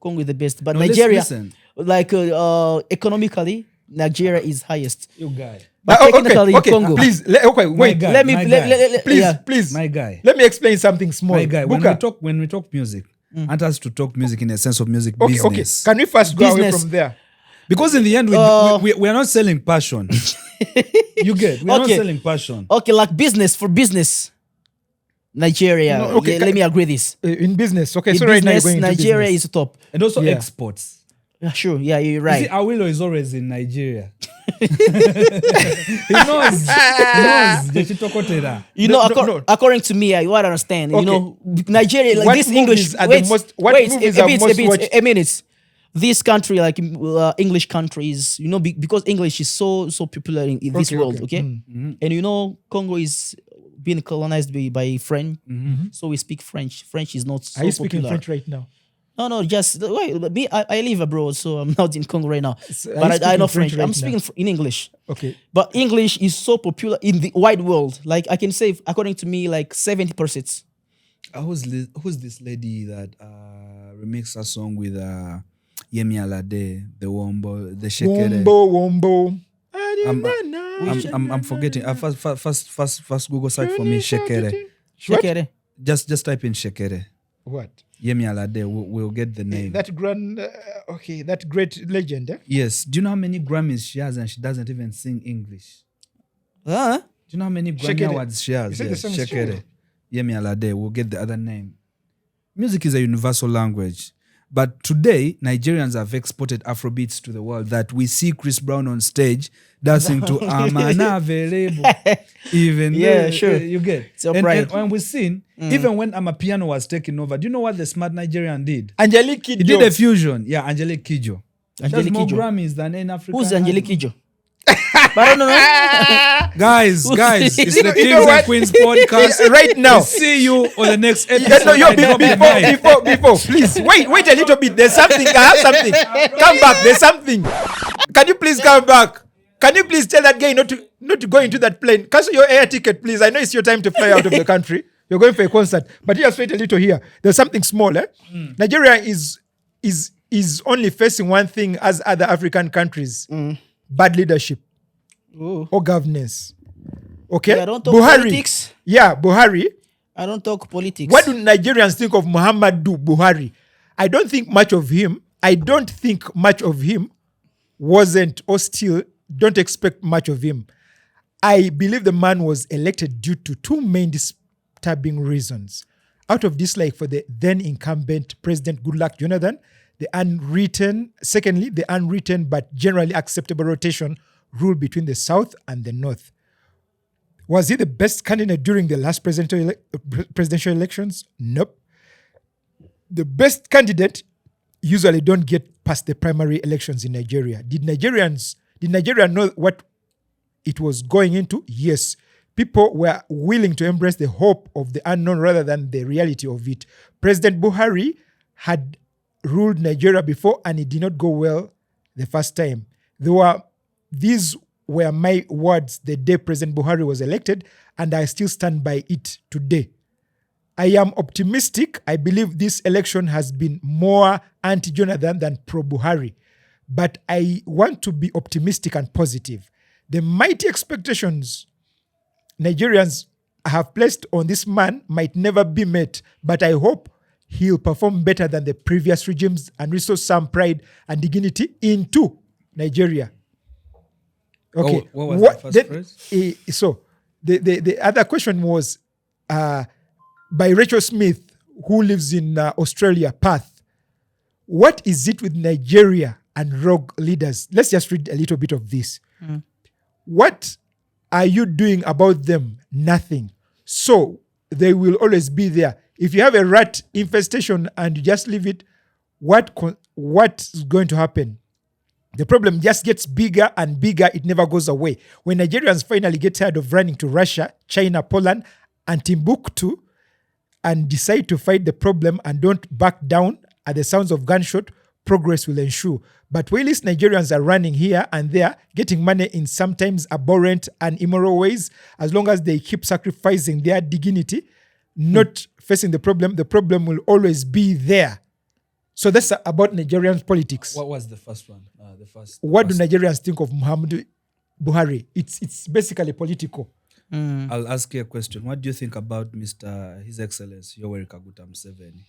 Congo is the best. But No, Nigeria, listen. like economically, Nigeria is highest. You guy. But technically, Congo. Please, wait. guy. Let me my Please, yeah. please. My guy. Let me explain something small. My guy. Buka. When we talk music, want us to talk music in a sense of music Okay. business. Can we first go away Business. from there? Because in the end, we are not selling passion. You get? We're not Okay. selling passion. Okay, like business for business. Nigeria. No, okay, Yeah, let me agree this. In business. Okay, In so right now you're business, going into Nigeria business. is top. And also Yeah. exports. Yeah, sure. Yeah, you're You right. see, Awilo is always in Nigeria. He knows. Jechitokotera. You know, No. according to me, you want to understand. You Okay. know, Nigeria, like What this movies English. are the most- what movies are most watched? a minute. This country, like English countries, you know, because English is so popular in this Okay, world. okay. Okay, and you know, Congo is being colonized by French, so we speak French. French is not so Are you speaking popular. French right now? No, just wait. Me, I live abroad, so I'm not in Congo right now. So are you But I speaking know French French. right I'm now? speaking in English. Okay. But English is so popular in the wide world. Like I can say, according to me, like 70%. Who's this lady that remixed a song with Yemi Alade, the Wombo, the Shekere? Wombo. I'm forgetting. First Google search for me Shekere. What? Shekere. Just type in Shekere. What? Yemi Alade. We'll get the name. That that great legend. Eh? Yes. Do you know how many Grammys she has and she doesn't even sing English? Huh? Do you know how many Grammy Shekere. awards she You has? said the Yes, song is Shekere. Shekere. Yemi Alade. We'll get the other name. Music is a universal language. But today, Nigerians have exported Afrobeats to the world that we see Chris Brown on stage dancing to Amana Available. Even Yeah, though, sure. You get. It's upright. And when we seen, even when Amapiano was taking over, do you know what the smart Nigerian did? Angelique He Kidjo. did a fusion. Yeah, Angelique Kidjo. She has Angelique more Kidjo. Grammys than any African. Who's Angelique artist. Kidjo? But I don't know. Guys, it's the You Kings know and what? Queens podcast. Right now. We'll see you on the next episode. Yeah, no, I drop the mic. before, please wait a little bit. There's something. I have something. Come back. There's something. Can you please come back? Can you please tell that guy not to go into that plane? Cancel your air ticket, please. I know it's your time to fly out of the country. You're going for a concert, but just wait a little here. There's something small. Nigeria is only facing one thing as other African countries: bad leadership or governance. Okay, Yeah, don't talk Buhari. politics. Yeah, Buhari. I don't talk politics. What do Nigerians think of Muhammadu Buhari? I don't think much of him. Wasn't or still don't expect much of him. I believe the man was elected due to two main disturbing reasons. Out of dislike for the then incumbent President Goodluck Jonathan, the unwritten but generally acceptable rotation rule between the South and the North. Was he the best candidate during the last presidential elections? Nope. The best candidate usually don't get past the primary elections in Nigeria. Did Nigeria know what it was going into? Yes. people were willing to embrace the hope of the unknown rather than the reality of it. President Buhari had ruled Nigeria before and it did not go well the first time. These were my words the day President Buhari was elected, and I still stand by it today. I am optimistic. I believe this election has been more anti-Jonathan than pro-Buhari. But I want to be optimistic and positive. The mighty expectations Nigerians have placed on this man might never be met, but I hope he'll perform better than the previous regimes and restore some pride and dignity into Nigeria. Okay. What was the first phrase? So the other question was by Rachel Smith, who lives in Australia, Perth. What is it with Nigeria and rogue leaders? Let's just read a little bit of this. What are you doing about them? Nothing. So they will always be there. If you have a rat infestation and you just leave it, what's going to happen? The problem just gets bigger and bigger. It never goes away. When Nigerians finally get tired of running to Russia, China, Poland, and Timbuktu and decide to fight the problem and don't back down at the sounds of gunshot, progress will ensue. But whilst Nigerians are running here and there, getting money in sometimes abhorrent and immoral ways, as long as they keep sacrificing their dignity, not facing the problem will always be there. So that's about Nigerian politics. What was the first one? What do Nigerians think of Muhammadu Buhari? It's basically political. I'll ask you a question. What do you think about His Excellency Yoweri Kaguta Museveni?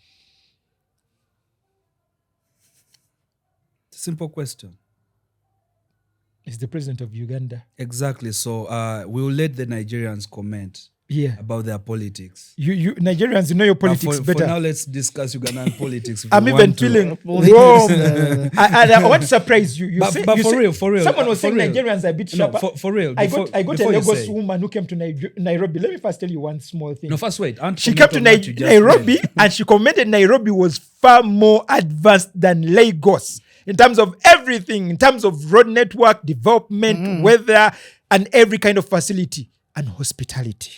Simple question. He's the president of Uganda. Exactly. So we'll let the Nigerians comment about their politics. You Nigerians, you know your politics better. For now, let's discuss Ugandan politics. I'm even feeling warm. I want to surprise you. But for real. Someone was saying Nigerians are a bit sharper. No, for real. I got a Lagos woman who came to Nairobi. Let me first tell you one small thing. No, first wait. She came to Nairobi and she commented Nairobi was far more advanced than Lagos in terms of everything, in terms of road network, development, weather, and every kind of facility and hospitality.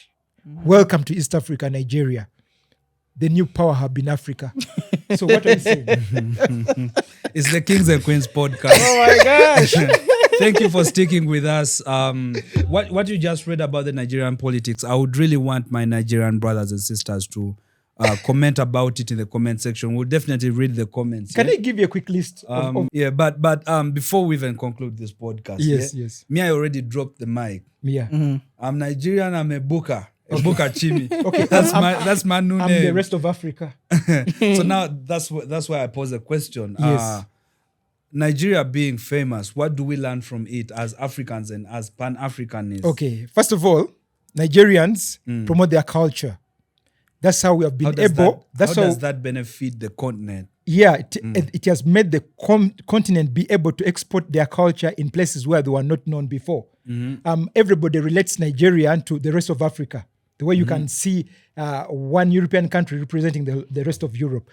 Welcome to East Africa, Nigeria, the new power hub in Africa. So what are you saying? It's the Kings and Queens podcast. Oh my gosh. Thank you for sticking with us. What you just read about the Nigerian politics, I would really want my Nigerian brothers and sisters to comment about it in the comment section. We'll definitely read the comments. Can I give you a quick list? But before we even conclude this podcast, yes. Me, I already dropped the mic. Yeah. I'm Nigerian. I'm a booker. Booker Chimi. Okay, that's my new name. I'm the rest of Africa. So now that's why I pose a question. Yes. Nigeria being famous, what do we learn from it as Africans and as Pan-Africanists? Okay, first of all, Nigerians promote their culture. That's how we have been able. How does that benefit the continent? Yeah, it has made the continent be able to export their culture in places where they were not known before. Everybody relates Nigeria to the rest of Africa. The way you can see one European country representing the rest of Europe.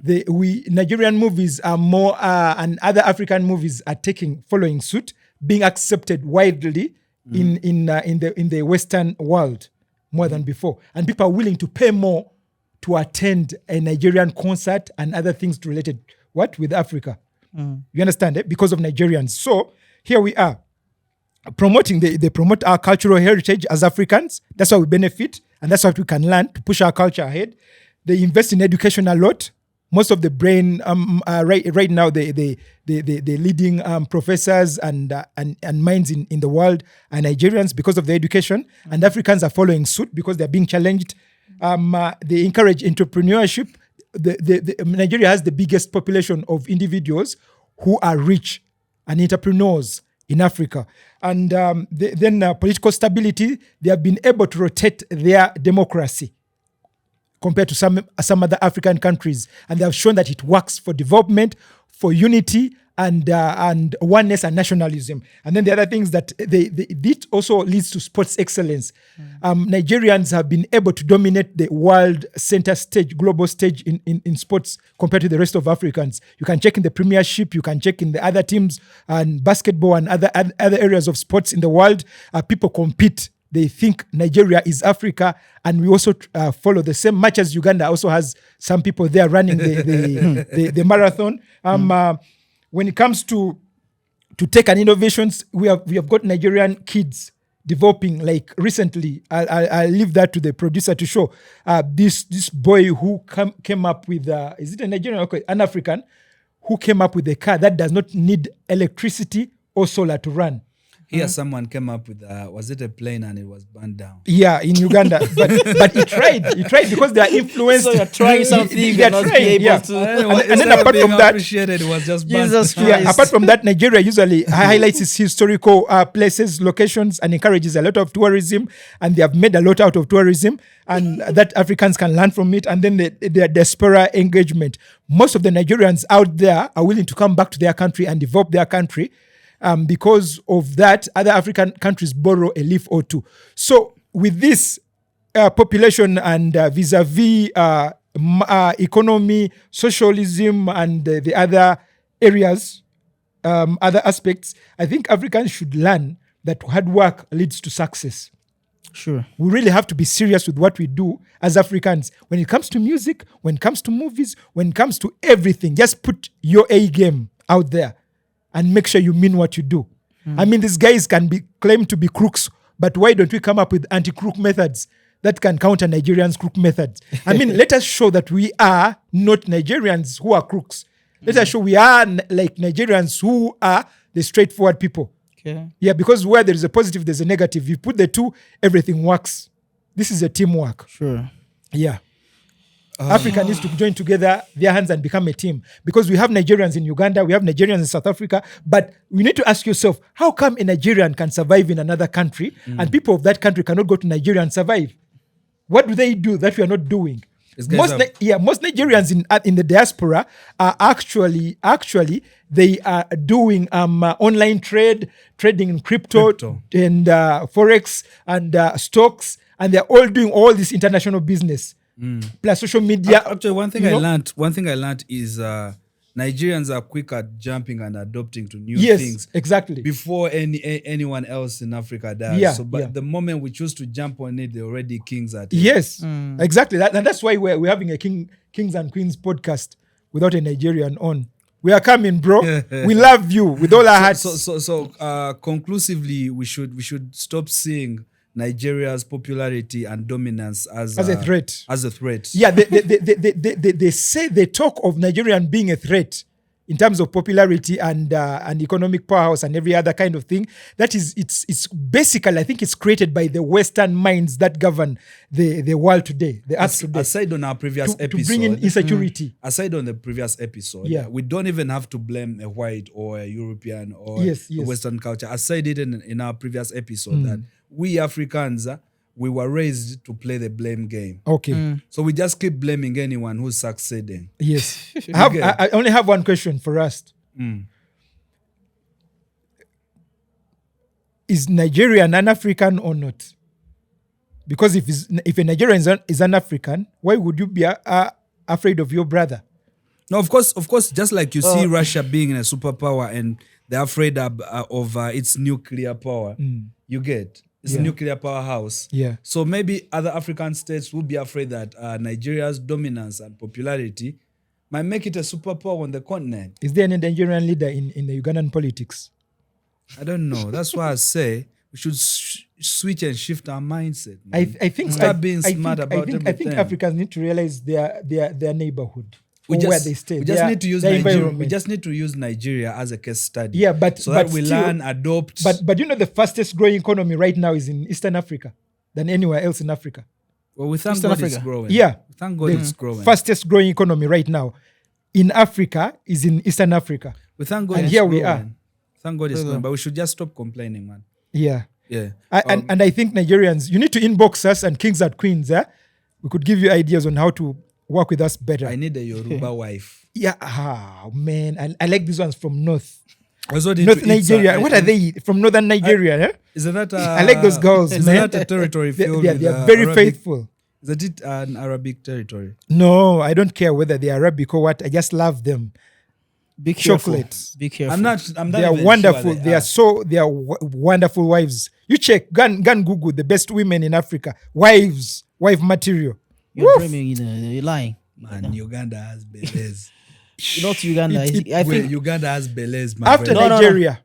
Nigerian movies are more, and other African movies are following suit, being accepted widely in the Western world more than before. And people are willing to pay more to attend a Nigerian concert and other things related with Africa. You understand it? Because of Nigerians. So here we are. They promote our cultural heritage as Africans. That's how we benefit, and that's what we can learn to push our culture ahead. They invest in education a lot. Most of the brain right now, the leading professors and minds in the world are Nigerians because of the education, and Africans are following suit because they're being challenged. They encourage entrepreneurship. Nigeria has the biggest population of individuals who are rich and entrepreneurs in Africa. And then political stability, they have been able to rotate their democracy compared to some other African countries. And they have shown that it works for development, for unity, and oneness and nationalism. And then the other things that it also leads to sports excellence. Nigerians have been able to dominate the world center stage, global stage in sports compared to the rest of Africans. You can check in the Premiership, you can check in the other teams and basketball and other areas of sports in the world. People compete. they think Nigeria is Africa, and we also follow the same match as Uganda. Also has some people there running the marathon. When it comes to tech and innovations, we have got Nigerian kids developing. Like recently, I'll leave that to the producer to show. This boy who came up with is it a Nigerian or an African who came up with a car that does not need electricity or solar to run. Here, someone came up with was it a plane and it was burned down? Yeah, in Uganda, but he tried because they are influenced. So you're trying something They you're are not trying, able yeah. to. And then apart from that, appreciated, it was just burnt. Jesus yeah, Christ. apart from that, Nigeria usually highlights its historical places, locations, and encourages a lot of tourism. And they have made a lot out of tourism, and that Africans can learn from it. And then their diaspora engagement. Most of the Nigerians out there are willing to come back to their country and develop their country. Because of that, other African countries borrow a leaf or two. So with this population and vis-a-vis economy, socialism, and the other areas, other aspects, I think Africans should learn that hard work leads to success. Sure. We really have to be serious with what we do as Africans. When it comes to music, when it comes to movies, when it comes to everything, just put your A game out there and make sure you mean what you do. I mean, these guys can be claimed to be crooks, but why don't we come up with anti-crook methods that can counter Nigerians' crook methods? I mean, let us show that we are not Nigerians who are crooks. Let us show we are like Nigerians who are the straightforward people. Okay. Yeah, because where there is a positive, there's a negative. You put the two, everything works. This is a teamwork. Sure. Yeah. Africa needs to join together their hands and become a team, because we have Nigerians in Uganda, we have Nigerians in South Africa, but we need to ask yourself, how come a Nigerian can survive in another country and people of that country cannot go to Nigeria and survive? What do they do that we are not doing? Most Nigerians in the diaspora are actually they are doing online trading in crypto. And forex and stocks, and they're all doing all this international business. Plus social media. Actually, one thing I learned is Nigerians are quick at jumping and adopting to new things. Exactly. Before anyone else in Africa does. The moment we choose to jump on it, they're already kings at it. Yes, exactly. And that's why we're having a Kings and Queens podcast without a Nigerian on. We are coming, bro. We love you with all our hearts. So conclusively, we should stop seeing Nigeria's popularity and dominance as a threat. As a threat. Yeah, they say they talk of Nigerian being a threat in terms of popularity and economic powerhouse and every other kind of thing. That is, it's basically, I think it's created by the Western minds that govern the world today, the earth today. Aside on our previous episode, to bring in insecurity. Aside on the previous episode, we don't even have to blame a white or a European or a Western culture. I said it in our previous episode that we Africans, we were raised to play the blame game. Okay. So we just keep blaming anyone who's succeeding. Yes. I only have one question for us. Is Nigeria an African or not? Because if a Nigerian is an African, why would you be afraid of your brother? No, of course, just like you see Russia being a superpower and they're afraid of its nuclear power. You get it's a nuclear powerhouse. Yeah. So maybe other African states will be afraid that Nigeria's dominance and popularity might make it a superpower on the continent. Is there any Nigerian leader in the Ugandan politics? I don't know. That's why I say we should switch and shift our mindset. I think start being smart about everything. I think Africans need to realize their neighborhood. Where they stay. We just need to use Nigeria. We just need to use Nigeria as a case study. Yeah, but we learn, adopt. But you know, the fastest growing economy right now is in Eastern Africa than anywhere else in Africa. Well, we thank God it's growing. Yeah, we thank God it's growing. Fastest growing economy right now in Africa is in Eastern Africa. We thank God. And here we are. Thank God it's growing, but we should just stop complaining, man. Yeah. Yeah. And I think Nigerians, you need to inbox us and Kings and Queens. We could give you ideas on how to work with us better. I need a Yoruba wife. Yeah, man. I like these ones from North Nigeria. What are they? From Northern Nigeria, Isn't that I like those girls, isn't man. that a territory filled They with are very Arabic, faithful. Is it an Arabic territory? No, I don't care whether they're Arabic or what. I just love them. Be careful. chocolates. Be careful. I'm not They are even wonderful. Sure They are wonderful wives. You check, go and Google the best women in Africa. Wife material. You're Woof. dreaming. You're lying. Man, Uganda has Belez. Not Uganda. It- I think Uganda has Belez, my After friend. No, no, no. Nigeria.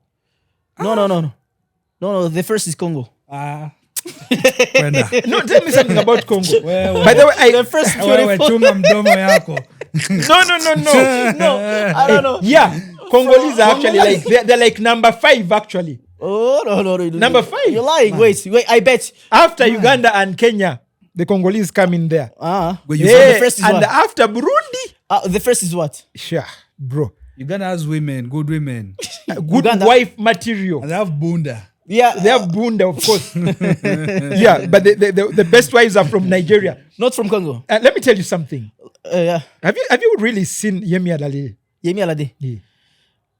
no. The first is Congo. Ah. Kwenda. No, tell me something about Congo. Wewe. By the way, The first Wewe beautiful. chunga mdomo yako. no. No, I don't know. Yeah, Congolese are actually like they're like number 5 actually. Oh no. Number 5. You're lying. Wait. I bet. After Uganda and Kenya, the Congolese come in there. Where you Yeah, the first is and what? after Burundi, The first is what? sure, bro, Uganda has women, good women. good Uganda. wife material. And they have bunda. Yeah. They have bunda, of course. Yeah, but the best wives are from Nigeria. Not from Congo. Let me tell you something. Yeah. Have you really seen Yemi Alade? Yemi Alade. Yeah.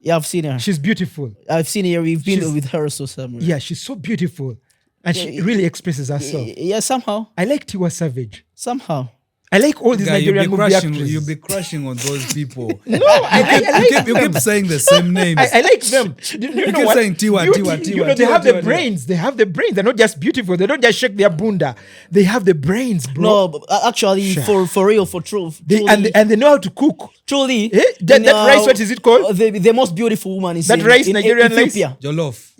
Yeah, I've seen her. She's beautiful. I've seen her. We've been She's- with her so somewhere. Yeah, she's so beautiful, and she Yeah, really expresses herself. Yeah, somehow. I like Tiwa Savage. Somehow. I like all these Guy, Nigerian movie actors. you'll be crushing on those people. No, I like You them. keep saying the same names. I like them. You know keep what? saying Tiwa, Beauty, Tiwa, you know, Tiwa, they have the Tiwa. brains. They have the brains. They're not just beautiful. They don't just shake their bunda. They have the brains, bro. No, but actually, Sure. for real, for true. They, and they know how to cook. truly. Eh? That in, rice, what is it called? The most beautiful woman is That in, rice, in Nigerian rice? Ethiopia. Jollof.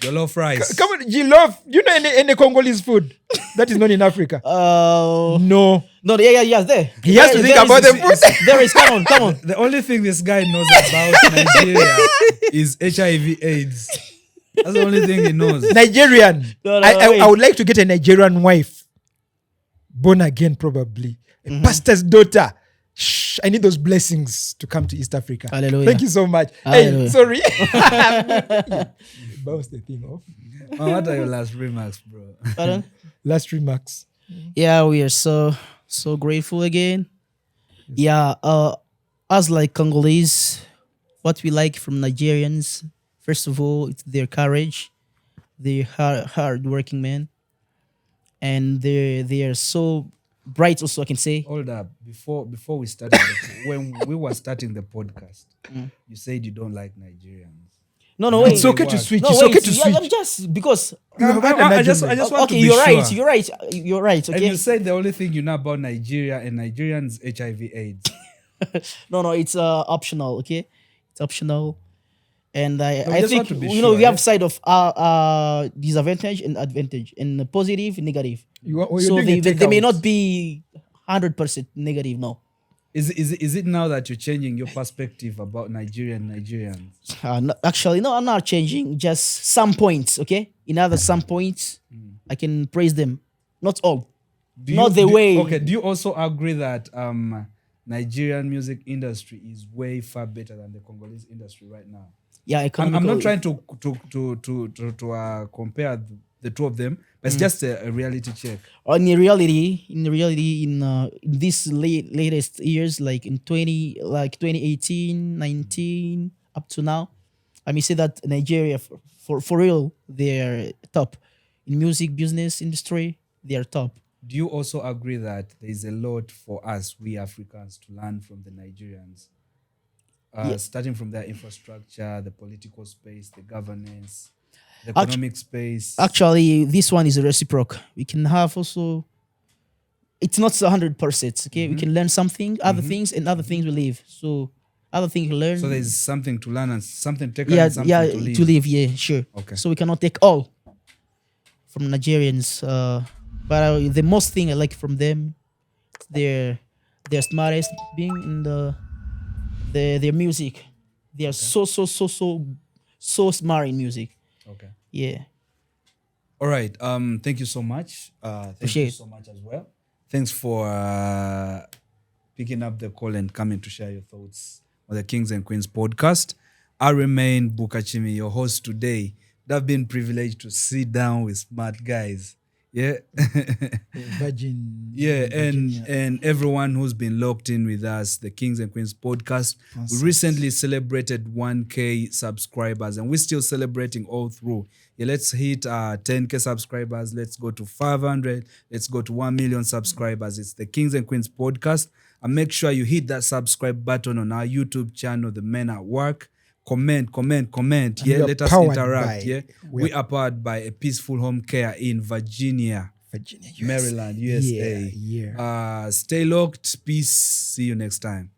Jollof Rice. Come on, jollof. You know any Congolese food that is not in Africa? No. No, yeah, there. He has to think about the food. There is, come on. The only thing this guy knows about Nigeria is HIV AIDS. That's the only thing he knows. Nigerian. No, I would like to get a Nigerian wife. Born again, probably. A pastor's daughter. Shh, I need those blessings to come to East Africa. Hallelujah. Thank you so much. Hallelujah. Hey, sorry. Bounce the thing off. Man, what are your last remarks, bro? Pardon? Last remarks. Yeah, we are so grateful again. Yeah, us like Congolese, what we like from Nigerians, first of all, it's their courage, their hard working men, and they are so bright. Also, I can say. Hold up. Before we started, when we were starting the podcast, you said you don't like Nigerians. No, wait. It's okay to switch. No, It's wait. okay to yeah, switch. I'm just because. I just want to Okay, be you're sure. right. You're right. And Okay. you said the only thing you know about Nigeria and Nigerians HIV AIDS. No, it's optional. Okay, it's optional, and I just think want to be we sure, have side of disadvantage and advantage, and positive, negative. You're So doing a they may takeout. not be 100% negative. No, Is it now that you're changing your perspective about Nigerians? actually, no. I'm not changing. Just some points. Okay, in other some points, I can praise them. Not all. Not the way. Okay. Do you also agree that Nigerian music industry is way far better than the Congolese industry right now? Yeah, I'm not trying to compare the two of them, but it's just a reality check. In reality, in these latest years, like in 2018, 19, up to now, I may say that Nigeria, for real, they're top in music business industry. They are top. Do you also agree that there is a lot for us, we Africans, to learn from the Nigerians? Starting from their infrastructure, the political space, the governance, the economic space. Actually, this one is a reciprocal. We can have also. It's not 100%. Okay, we can learn something, other things, and other things we leave. So other things we learn. So there's something to learn and something to take yeah, and something yeah, to leave. to live. Yeah, sure. Okay. So we cannot take all from Nigerians. But the most thing I like from them, their smartest being in their music. They are so smart in music. Okay. Yeah. All right. Thank you so much. Thank you Appreciate. so much as well. Thanks for picking up the call and coming to share your thoughts on the Kings and Queens podcast. I remain Bukachimi, your host today. I've been privileged to sit down with smart guys Yeah. Virgin. Yeah, Virginia. and everyone who's been locked in with us, the Kings and Queens podcast. We recently celebrated 1K subscribers, and we're still celebrating all through. Yeah, let's hit 10K subscribers. Let's go to 500. Let's go to 1 million subscribers. It's the Kings and Queens podcast. And make sure you hit that subscribe button on our YouTube channel, The Men at Work. Comment. Yeah, let us interact. Yeah, we are powered by a peaceful home care in Virginia, USA. Maryland, USA. Yeah. Stay locked. Peace. See you next time.